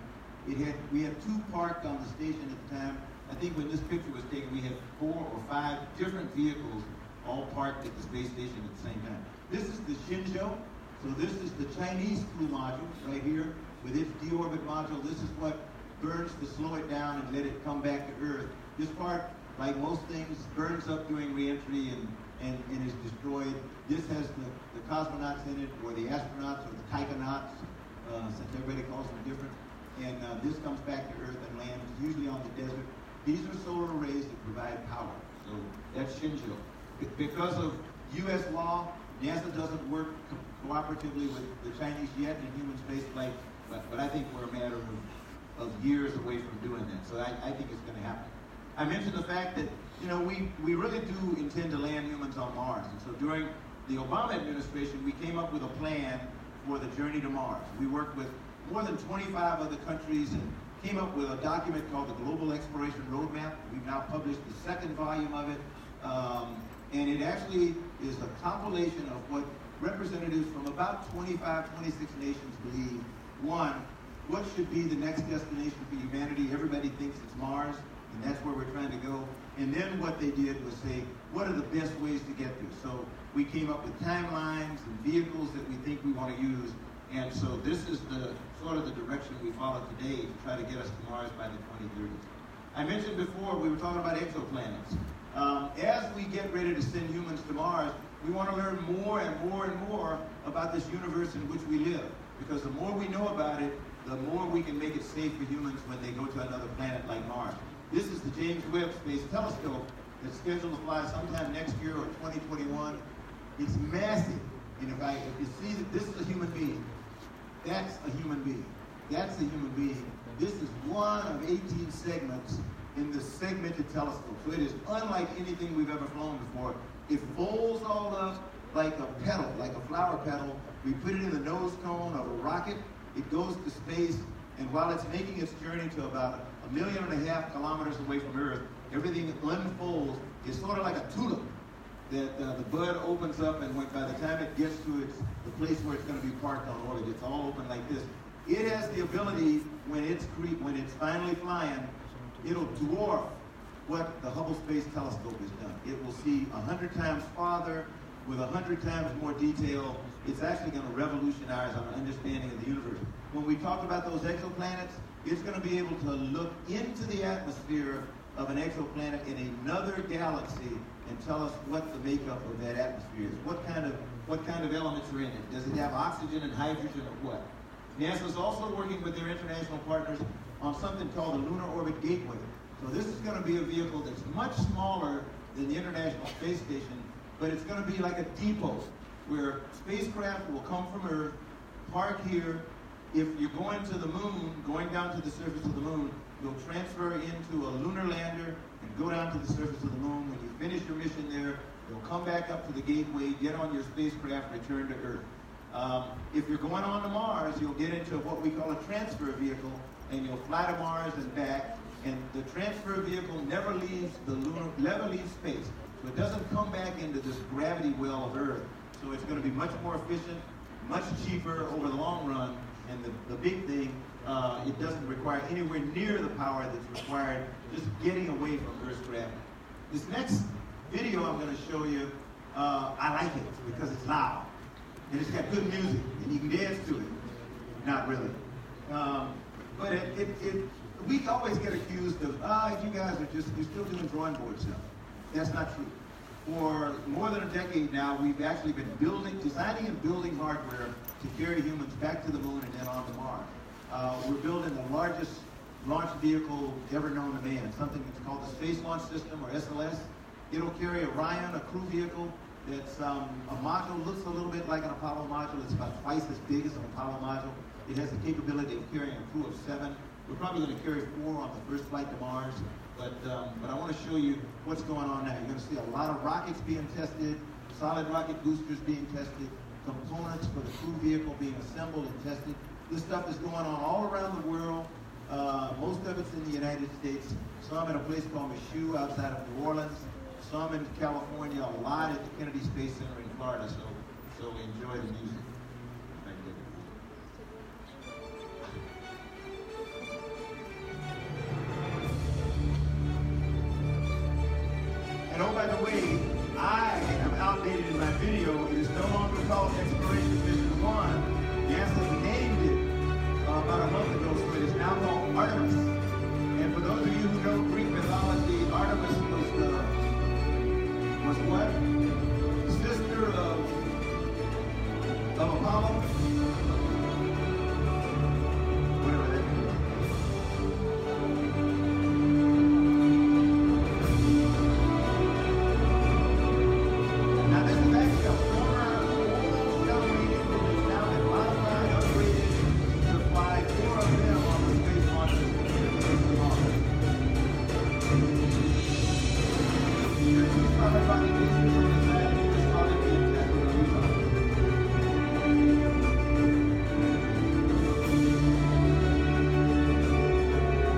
We had 2 parked on the station at the time. I think when this picture was taken, we had 4 or 5 different vehicles all parked at the space station at the same time. This is the Shenzhou. So this is the Chinese crew module right here with its deorbit module. This is what burns to slow it down and let it come back to Earth. This part, like most things, burns up during reentry and is destroyed. This has the cosmonauts in it, or the astronauts, or the taikonauts, since everybody calls them different. And this comes back to Earth and lands, usually on the desert. These are solar arrays that provide power. So that's Shenzhou. Because of U.S. law, NASA doesn't work cooperatively with the Chinese yet in human spaceflight, but I think we're a matter of years away from doing that. So I think it's going to happen. I mentioned the fact that, we really do intend to land humans on Mars. And so during the Obama administration, we came up with a plan for the journey to Mars. We worked with more than 25 other countries and came up with a document called the Global Exploration Roadmap. We've now published the 2nd volume of it. And it actually is a compilation of what representatives from about 25, 26 nations believe. 1, what should be the next destination for humanity? Everybody thinks it's Mars, and that's where we're trying to go. And then what they did was say, what are the best ways to get there? So we came up with timelines and vehicles that we think we want to use. And so this is the sort of the direction we follow today to try to get us to Mars by the 2030s. I mentioned before, we were talking about exoplanets. As we get ready to send humans to Mars, we want to learn more and more and more about this universe in which we live. Because the more we know about it, the more we can make it safe for humans when they go to another planet like Mars. This is the James Webb Space Telescope that's scheduled to fly sometime next year or 2021. It's massive. And if you see that this is a human being, that's a human being. That's a human being. This is one of 18 segments in the segmented telescope. So it is unlike anything we've ever flown before. It folds all up like a petal, like a flower petal. We put it in the nose cone of a rocket. It goes to space, and while it's making its journey to about 1.5 million kilometers away from Earth, everything unfolds. It's sort of like a tulip that the bud opens up, and by the time it gets to the place where it's going to be parked on orbit, it's all open like this. It has the ability, when it's finally flying, it'll dwarf what the Hubble Space Telescope has done. It will see 100 times farther with 100 times more detail. It's actually going to revolutionize our understanding of the universe. When we talk about those exoplanets, it's going to be able to look into the atmosphere of an exoplanet in another galaxy and tell us what the makeup of that atmosphere is. What kind of elements are in it? Does it have oxygen and hydrogen or what? NASA is also working with their international partners on something called the Lunar Orbit Gateway. So this is going to be a vehicle that's much smaller than the International Space Station, but it's going to be like a depot where spacecraft will come from Earth, park here. If you're going to the moon, going down to the surface of the moon, you'll transfer into a lunar lander and go down to the surface of the moon. When you finish your mission there, you'll come back up to the gateway, get on your spacecraft, return to Earth. If you're going on to Mars, you'll get into what we call a transfer vehicle, and you'll fly to Mars and back. And the transfer vehicle never leaves space. So it doesn't come back into this gravity well of Earth. So it's going to be much more efficient, much cheaper over the long run. And the big thing, it doesn't require anywhere near the power that's required just getting away from Earth's gravity. This next video I'm going to show you, I like it because it's loud. And it's got good music, and you can dance to it. Not really. But we always get accused of, you guys are you're still doing drawing board stuff. That's not true. For more than a decade now, we've actually been designing and building hardware to carry humans back to the moon and then on to Mars. We're building the largest launch vehicle ever known to man, something that's called the Space Launch System, or SLS. It'll carry Orion, a crew vehicle that's a module, looks a little bit like an Apollo module. It's about twice as big as an Apollo module. It has the capability of carrying a crew of 7. We're probably going to carry 4 on the first flight to Mars, but I want to show you what's going on now. You're going to see a lot of rockets being tested, solid rocket boosters being tested, components for the crew vehicle being assembled and tested. This stuff is going on all around the world. Most of it's in the United States, some in a place called Michoud outside of New Orleans, some in California, a lot at the Kennedy Space Center in Florida, so enjoy the music. Thank you. And oh, by the way, I am outdated in my video. It is no longer called Exploration Mission 1. NASA named it about a month ago, so it is now called Artemis. And for those of you who know Greek mythology, Artemis was what? Sister of Apollo? Whatever that means. Now this is actually a former old Stellarium that's now been modified, upgraded to fly 4 of them on the space launch system.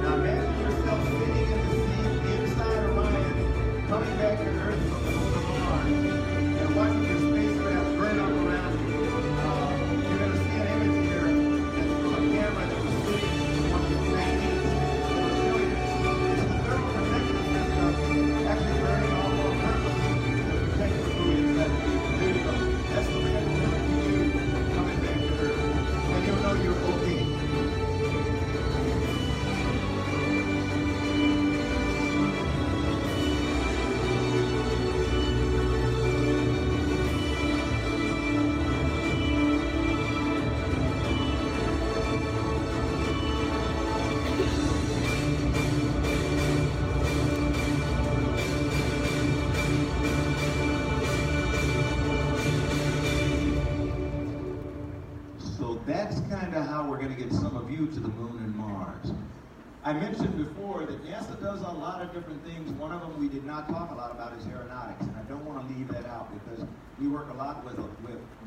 Now imagine yourself sitting in the seat inside Orion, coming back to Earth from the moon of Mars, and watching your spacecraft burn up around you. You're going to see an image here that's from a camera that was sitting in one of the magazines. It'll show you this is the thermal protection system actually burning off on purpose to protect the food inside the vehicle. There you go. That's the way it'll look to you coming back to Earth. And you'll know you're okay. That's kind of how we're going to get some of you to the moon and Mars. I mentioned before that NASA does a lot of different things. One of them we did not talk a lot about is aeronautics, and I don't want to leave that out because we work a lot with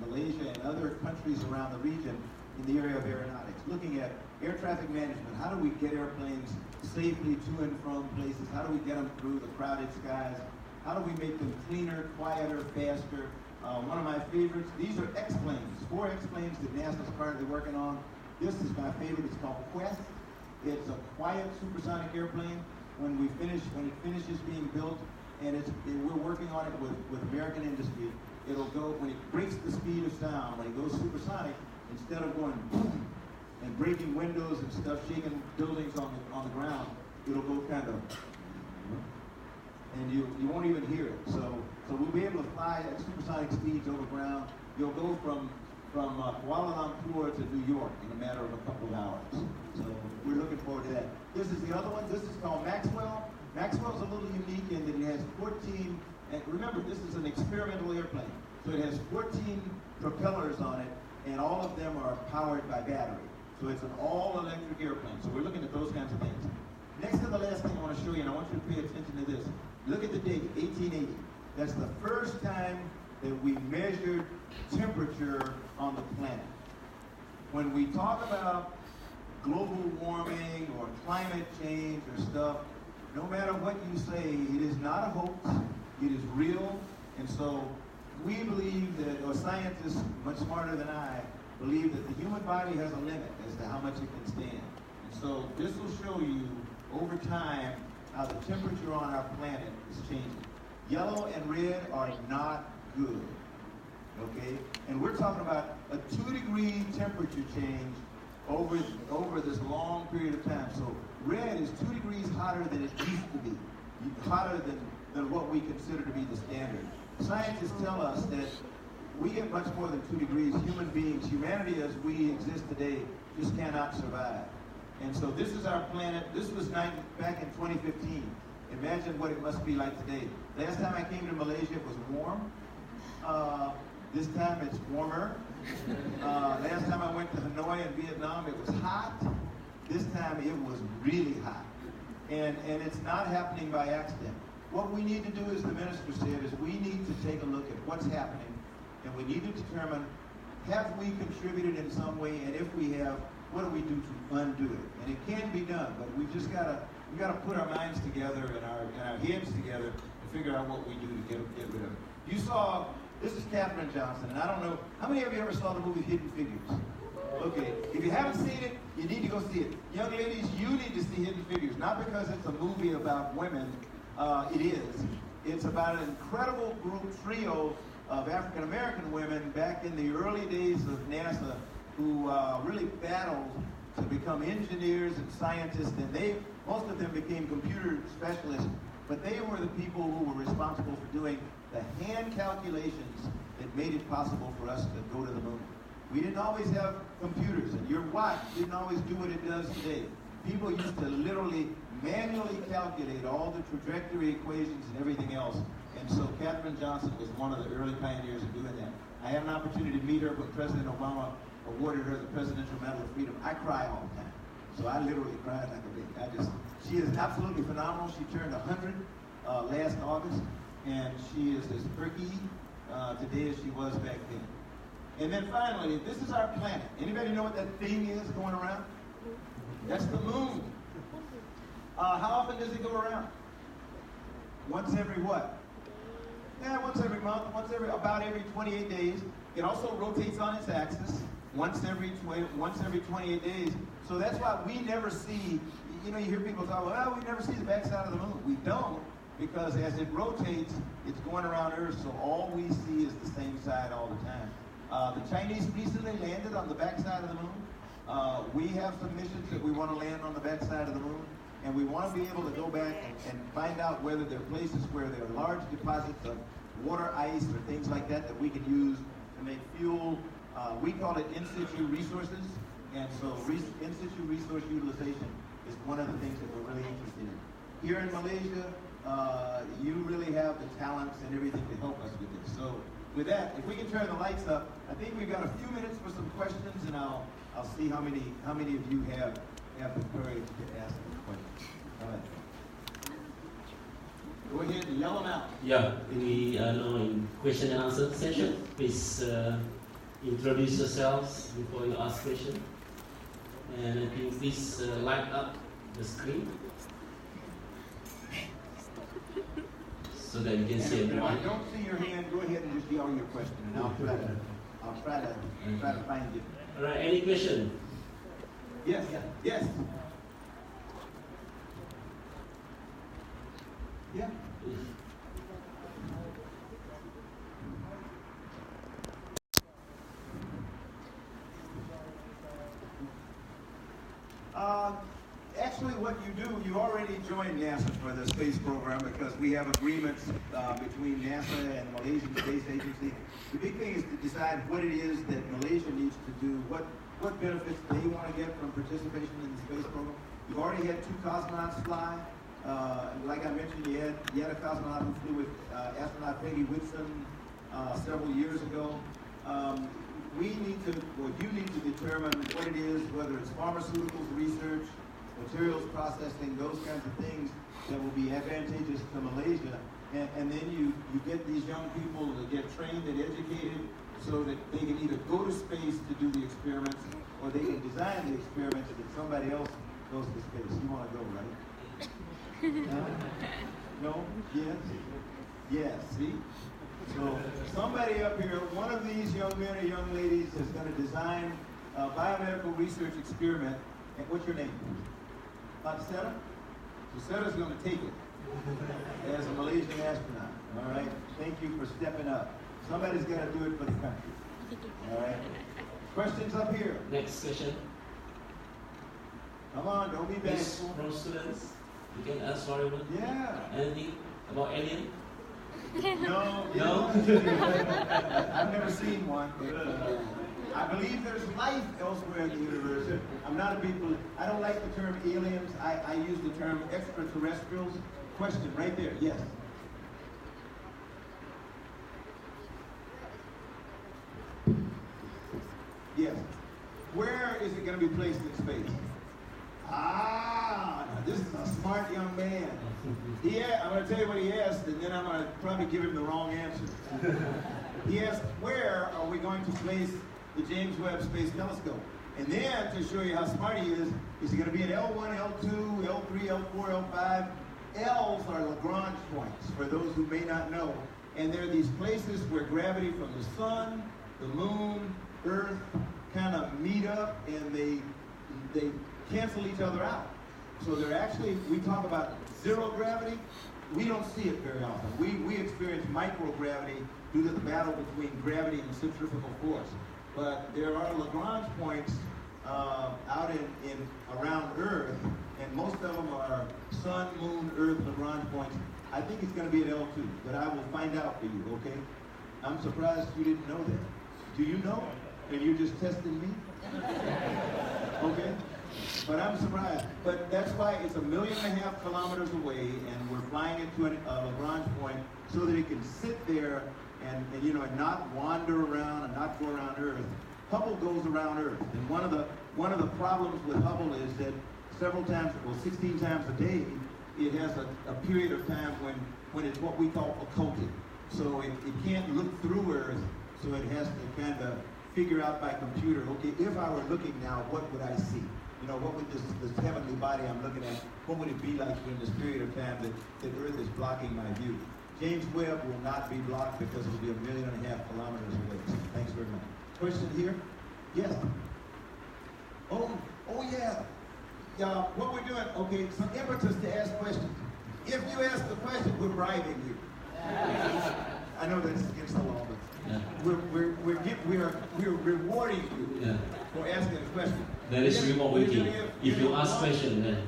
Malaysia and other countries around the region in the area of aeronautics, looking at air traffic management. How do we get airplanes safely to and from places? How do we get them through the crowded skies? How do we make them cleaner, quieter, faster? One of my favorites, these are X-planes, 4 X-planes that NASA is currently working on. This is my favorite, it's called Quest. It's a quiet supersonic airplane. When it finishes being built, and we're working on it with American industry, it'll go, when it breaks the speed of sound, when it goes supersonic, instead of going boom and breaking windows and stuff, shaking buildings on the ground, it'll go kind of, and you won't even hear it. So we'll be able to fly at supersonic speeds over ground. You'll go from Kuala Lumpur to New York in a matter of a couple of hours. So we're looking forward to that. This is the other one. This is called Maxwell. Maxwell's a little unique in that it has 14, and remember, this is an experimental airplane. So it has 14 propellers on it, and all of them are powered by battery. So it's an all-electric airplane. So we're looking at those kinds of things. Next to the last thing I want to show you, and I want you to pay attention to this. Look at the date, 1880. That's the first time that we measured temperature on the planet. When we talk about global warming or climate change or stuff, no matter what you say, it is not a hoax, it is real. And so we believe that, or scientists much smarter than I, believe that the human body has a limit as to how much it can stand. And so this will show you over time how the temperature on our planet is changing. Yellow and red are not good, okay? And we're talking about a 2-degree temperature change over this long period of time. So red is 2 degrees hotter than it used to be, hotter than what we consider to be the standard. Scientists tell us that we get much more than 2 degrees. Human beings, humanity as we exist today, just cannot survive. And so this is our planet. This was back in 2015. Imagine what it must be like today. Last time I came to Malaysia, it was warm. This time it's warmer. Last time I went to Hanoi in Vietnam, it was hot. This time it was really hot. And it's not happening by accident. What we need to do, as the minister said, is we need to take a look at what's happening, and we need to determine, have we contributed in some way, and if we have, what do we do to undo it? And it can be done, but we just gotta put our minds together and our heads together and figure out what we do to get rid of it. You saw, this is Katherine Johnson, and I don't know, how many of you ever saw the movie Hidden Figures? Okay, if you haven't seen it, you need to go see it. Young ladies, you need to see Hidden Figures, not because it's a movie about women, it is. It's about an incredible trio of African-American women back in the early days of NASA who really battled to become engineers and scientists, and most of them became computer specialists, but they were the people who were responsible for doing the hand calculations that made it possible for us to go to the moon. We didn't always have computers, and your watch didn't always do what it does today. People used to literally manually calculate all the trajectory equations and everything else. And so Katherine Johnson was one of the early pioneers in doing that. I had an opportunity to meet her when President Obama awarded her the Presidential Medal of Freedom. I cry all the time. So I literally cried like a baby. She is absolutely phenomenal. She turned 100 last August, and she is as perky today as she was back then. And then finally, this is our planet. Anybody know what that thing is going around? That's the moon. How often does it go around? Once every what? Yeah, once every month, about every 28 days. It also rotates on its axis once every 28 days. So that's why we never see, you hear people talk, well, we never see the backside of the moon. We don't, because as it rotates, it's going around Earth, so all we see is the same side all the time. The Chinese recently landed on the backside of the moon. We have some missions that we want to land on the backside of the moon. And we want to be able to go back and find out whether there are places where there are large deposits of water, ice, or things like that we can use to make fuel. We call it in-situ resources. And so in-situ resource utilization is one of the things that we're really interested in. Here in Malaysia, you really have the talents and everything to help us with this. So with that, if we can turn the lights up, I think we've got a few minutes for some questions, and I'll see how many of you have have the courage to ask the question. All right. Go ahead and yell them out. Yeah, we are now in question and answer session. Please introduce yourselves before you ask question. And I think please light up the screen so that you can see And if I everyone. don't see your hand, go ahead and just yell your question, and I'll try to find you. All right, any question? Yes, yes. Yeah. Actually, what you do, you already joined NASA for the space program because we have agreements between NASA and the Malaysian Space Agency. The big thing is to decide what it is that Malaysia needs to do, what benefits they want to get from participation in the space program. You've already had 2 cosmonauts fly. Like I mentioned, you had a cosmonaut who flew with astronaut Peggy Whitson several years ago. You need to determine what it is, whether it's pharmaceuticals research, materials processing, those kinds of things that will be advantageous to Malaysia. And then you get these young people to get trained and educated so that they can either go to space to do the experiments or they can design the experiments that somebody else goes to space. You want to go, right? No? Yes? Yes, see? So somebody up here, one of these young men or young ladies is going to design a biomedical research experiment. And what's your name? Seta? So Seta's going to take it as a Malaysian astronaut. All right? Thank you for stepping up. Somebody's got to do it for the country. All right? Questions up here? Next question. Come on, don't be Please, bashful. from students, you can ask whatever. Yeah. Anything about alien? No. No? I've never seen one. But, I believe there's life elsewhere in the universe. I don't like the term aliens. I use the term extraterrestrials. Question right there. Yes. Yes. Where is it going to be placed in space? Now this is a smart young man. I'm going to tell you what he asked, and then I'm going to probably give him the wrong answer. He asked, where are we going to place the James Webb Space Telescope? And then, to show you how smart he is it going to be at L1, L2, L3, L4, L5? L's are Lagrange points, for those who may not know. And they're these places where gravity from the sun, the moon, Earth kind of meet up, and they cancel each other out. So they're actually, we talk about zero gravity, we don't see it very often. We experience microgravity due to the battle between gravity and centrifugal force. But there are Lagrange points out in around Earth, and most of them are Sun, Moon, Earth, Lagrange points. I think it's going to be at L2, but I will find out for you, okay? I'm surprised you didn't know that. Do you know? And you're just testing me? Okay? But I'm surprised. But that's why it's 1.5 million kilometers away, and we're flying it to a Lagrange point so that it can sit there and not wander around and not go around Earth. Hubble goes around Earth, and one of the problems with Hubble is that 16 times a day, it has a period of time when it's what we call occulted. So it can't look through Earth, so it has to kind of figure out by computer, okay, if I were looking now, what would I see? What would this heavenly body I'm looking at, what would it be like during this period of time that Earth is blocking my view? James Webb will not be blocked because it will be 1.5 million kilometers away. Thanks very much. Question here? Yes? Oh yeah. What we're doing, okay, some impetus to ask questions. If you ask the question, we're bribing you. I know that's against the law, but we're rewarding you for asking a question. There is reward waiting. If you ask question, then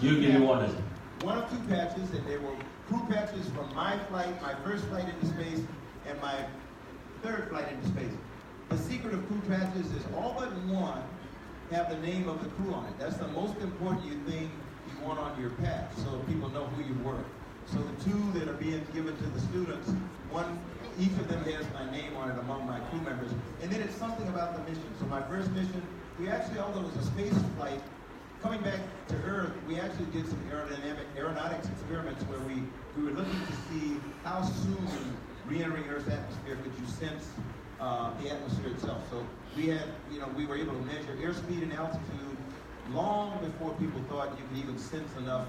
you'll be rewarded. One of 2 patches, and they were crew patches from my flight, my first flight into space, and my 3rd flight into space. The secret of crew patches is all but one have the name of the crew on it. That's the most important thing you want on your patch, so people know who you were. So the 2 that are being given to the students, each of them has my name on it among my crew members. And then it's something about the mission. So my first mission, we actually, although it was a space flight, a coming back to Earth, we actually did some aeronautics experiments where we were looking to see how soon re-entering Earth's atmosphere could you sense the atmosphere itself. So we had, we were able to measure airspeed and altitude long before people thought you could even sense enough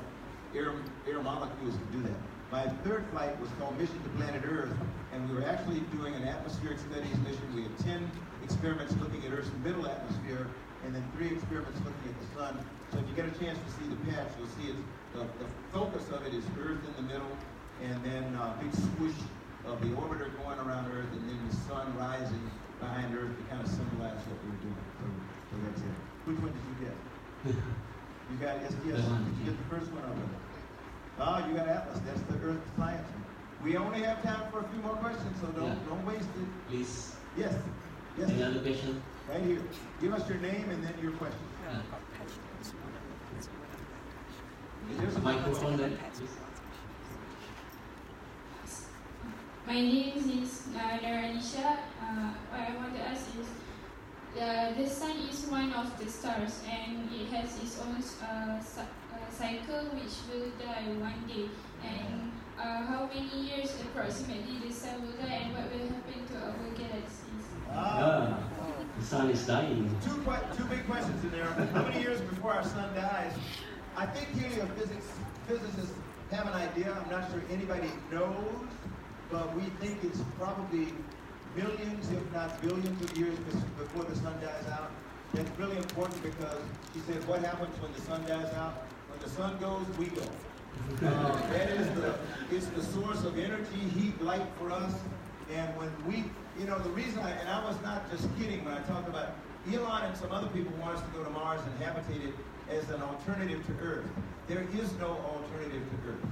air molecules to do that. My third flight was called Mission to Planet Earth, and we were actually doing an atmospheric studies mission. We had 10 experiments looking at Earth's middle atmosphere, and then 3 experiments looking at the sun. So if you get a chance to see the patch, you'll see it's the focus of it is Earth in the middle, and then a big swoosh of the orbiter going around Earth, and then the sun rising behind Earth to kind of symbolize what we were doing. So that's it. Which one did you get? You got STS. Did you get the first one of them? Oh, you got Atlas. That's the Earth science one. We only have time for a few more questions, so don't waste it. Please. Yes. Any other question? Right here. Give us your name and then your question. There's a microphone then, please. My name is Naranisha. What I want to ask is, the sun is one of the stars and it has its own cycle which will die one day. And how many years approximately the sun will die and what will happen to our galaxies? The sun is dying. Two big questions in there. How many years before our sun dies? I think physicists have an idea. I'm not sure anybody knows, but we think it's probably millions, if not billions of years before the sun dies out. That's really important because she says, what happens when the sun dies out? When the sun goes, we go. It's the source of energy, heat, light for us. And when we, the reason I was not just kidding when I talked about Elon and some other people want us to go to Mars and habitate it as an alternative to Earth. There is no alternative to Earth.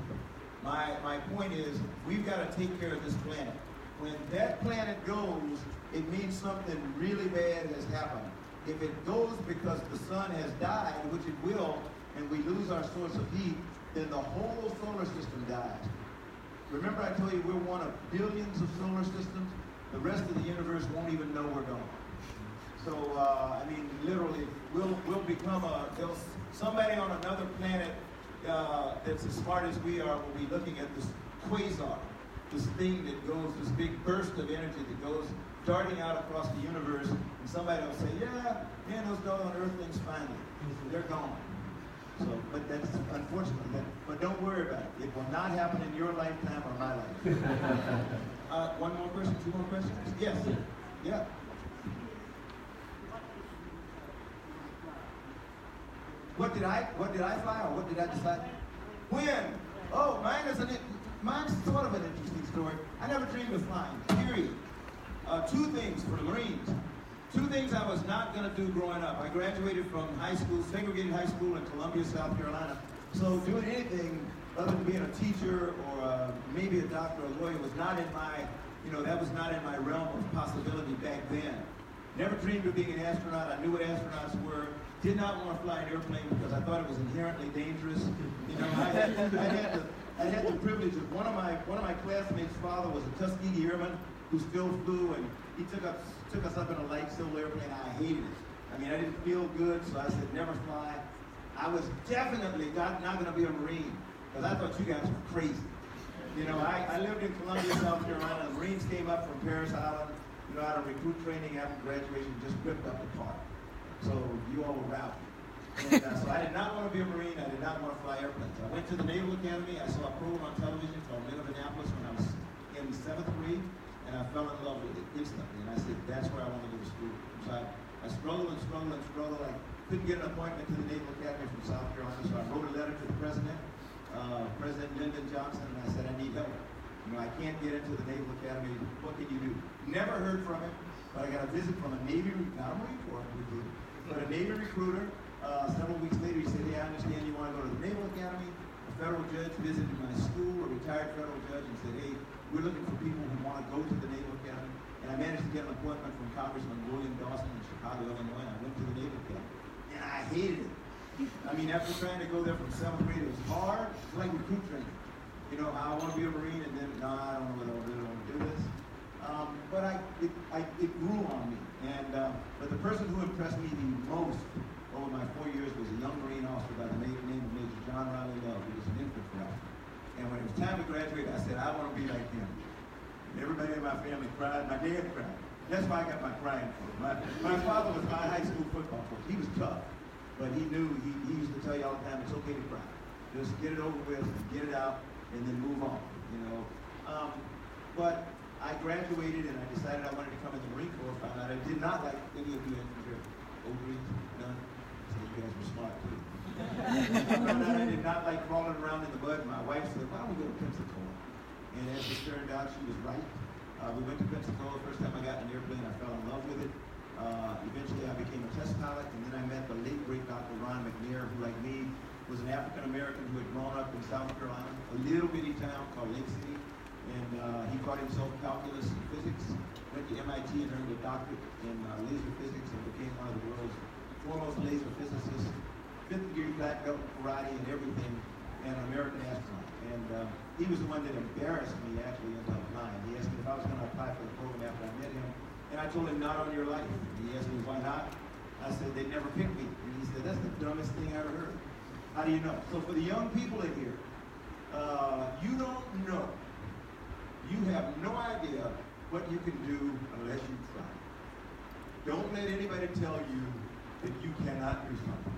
My point is, we've got to take care of this planet. When that planet goes, it means something really bad has happened. If it goes because the sun has died, which it will, and we lose our source of heat, then the whole solar system dies. Remember I told you we're one of billions of solar systems? The rest of the universe won't even know we're gone. So, literally, we'll become somebody on another planet that's as smart as we are will be looking at this quasar, this thing that goes, this big burst of energy that goes darting out across the universe, and somebody will say, yeah, man, those doggone Earthlings finally, they're gone. So, but that's unfortunate. But don't worry about it. It will not happen in your lifetime or my lifetime. One more question, 2 more questions? Yes. Yeah. What did I fly or what did I decide? When? Oh, mine's sort of an interesting story. I never dreamed of flying, period. 2 things for the Marines. 2 things I was not going to do growing up. I graduated from high school, segregated high school in Columbia, South Carolina. So doing anything other than being a teacher or maybe a doctor or a lawyer was not in my, that was not in my realm of possibility back then. Never dreamed of being an astronaut. I knew what astronauts were. Did not want to fly an airplane because I thought it was inherently dangerous. I had the privilege of one of my classmates' father was a Tuskegee Airman who still flew, and he took us up in a light civil airplane. I hated it. I didn't feel good, so I said never fly. I was definitely not going to be a Marine because I thought you guys were crazy. I lived in Columbia, South Carolina. The Marines came up from Paris Island, out of recruit training after graduation, just ripped up the park. So you all were rowdy. And so I did not want to be a Marine. I did not want to fly airplanes. I went to the Naval Academy. I saw a program on television called Men of Annapolis when I was in 7th grade, and I fell in love with it instantly. And I said, that's where I want to go to school. So I struggled and struggled and struggled. I couldn't get an appointment to the Naval Academy from South Carolina, so I wrote a letter to the president, President Lyndon Johnson, and I said, I need help. I can't get into the Naval Academy. What can you do? Never heard from him, but I got a visit from a Navy, not a Marine Corps recruiter, but a Navy recruiter. Several weeks later, he said, hey, I understand you want to go to the Naval Academy. A federal judge visited my school, a retired federal judge, and said, hey, we're looking for people who want to go to the Naval Academy. And I managed to get an appointment from Congressman William Dawson in Chicago, Illinois, and I went to the Naval Academy. And I hated it. After trying to go there from 7th grade, it was hard. It's like recruit training. I want to be a Marine, and then, no, I don't know whether I really want to do this. But it grew on me. And but the person who impressed me the most over my 4 years was a young Marine officer my family cried. My dad cried. That's why I got my crying for. My father was my high school football coach. He was tough, but he knew, he used to tell you all the time, it's okay to cry. Just get it over with, get it out, and then move on, you know. But I graduated and I decided I wanted to come in the Marine Corps. Found out I did not like any of you infantry. Ovaries, none. So you guys were smart too. I found out I did not like crawling around in the mud. My wife said, why don't we go to Pensacola? And as it turned out, she was right. We went to Pensacola. First time I got in an airplane, I fell in love with it. Eventually, I became a test pilot, and then I met the late, great Dr. Ron McNair, who, like me, was an African-American who had grown up in South Carolina, a little bitty town called Lake City. And he taught himself calculus and physics, went to MIT and earned a doctorate in laser physics and became one of the world's foremost laser physicists, fifth-degree black belt in karate and everything, and an American astronaut. And he was the one that embarrassed me actually into applying. He asked me if I was going to apply for the program after I met him, and I told him, not on your life. And he asked me why not. I said, they never picked me. And he said, that's the dumbest thing I ever heard. How do you know? So for the young people in here, you don't know. You have no idea what you can do unless you try. Don't let anybody tell you that you cannot do something.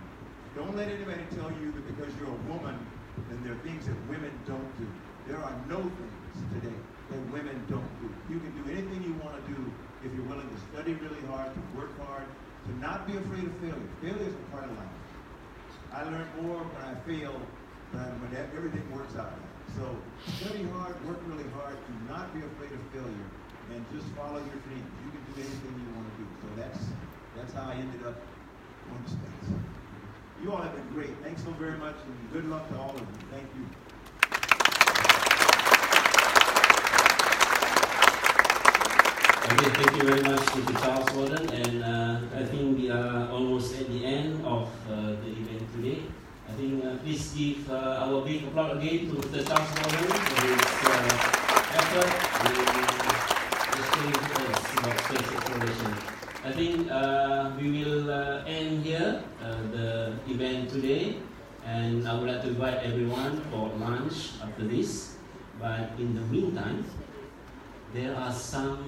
Don't let anybody tell you that because you're a woman, then there are things that women don't do. There are no things today that women don't do. You can do anything you want to do if you're willing to study really hard, to work hard, to not be afraid of failure. Failure is a part of life. I learned more when I failed than when everything works out. So study hard, work really hard, do not be afraid of failure, and just follow your dreams. You can do anything you want to do. So that's how I ended up going to space. You all have been great. Thanks so very much, and good luck to all of you. Thank you. Okay, thank you very much, Mr. Charles Bolden, and I think we are almost at the end of the event today. I think please give our big applause again to Mr. Charles Bolden for his effort in explaining to us about space exploration. I think we will end here the event today, and I would like to invite everyone for lunch after this. But in the meantime, there are some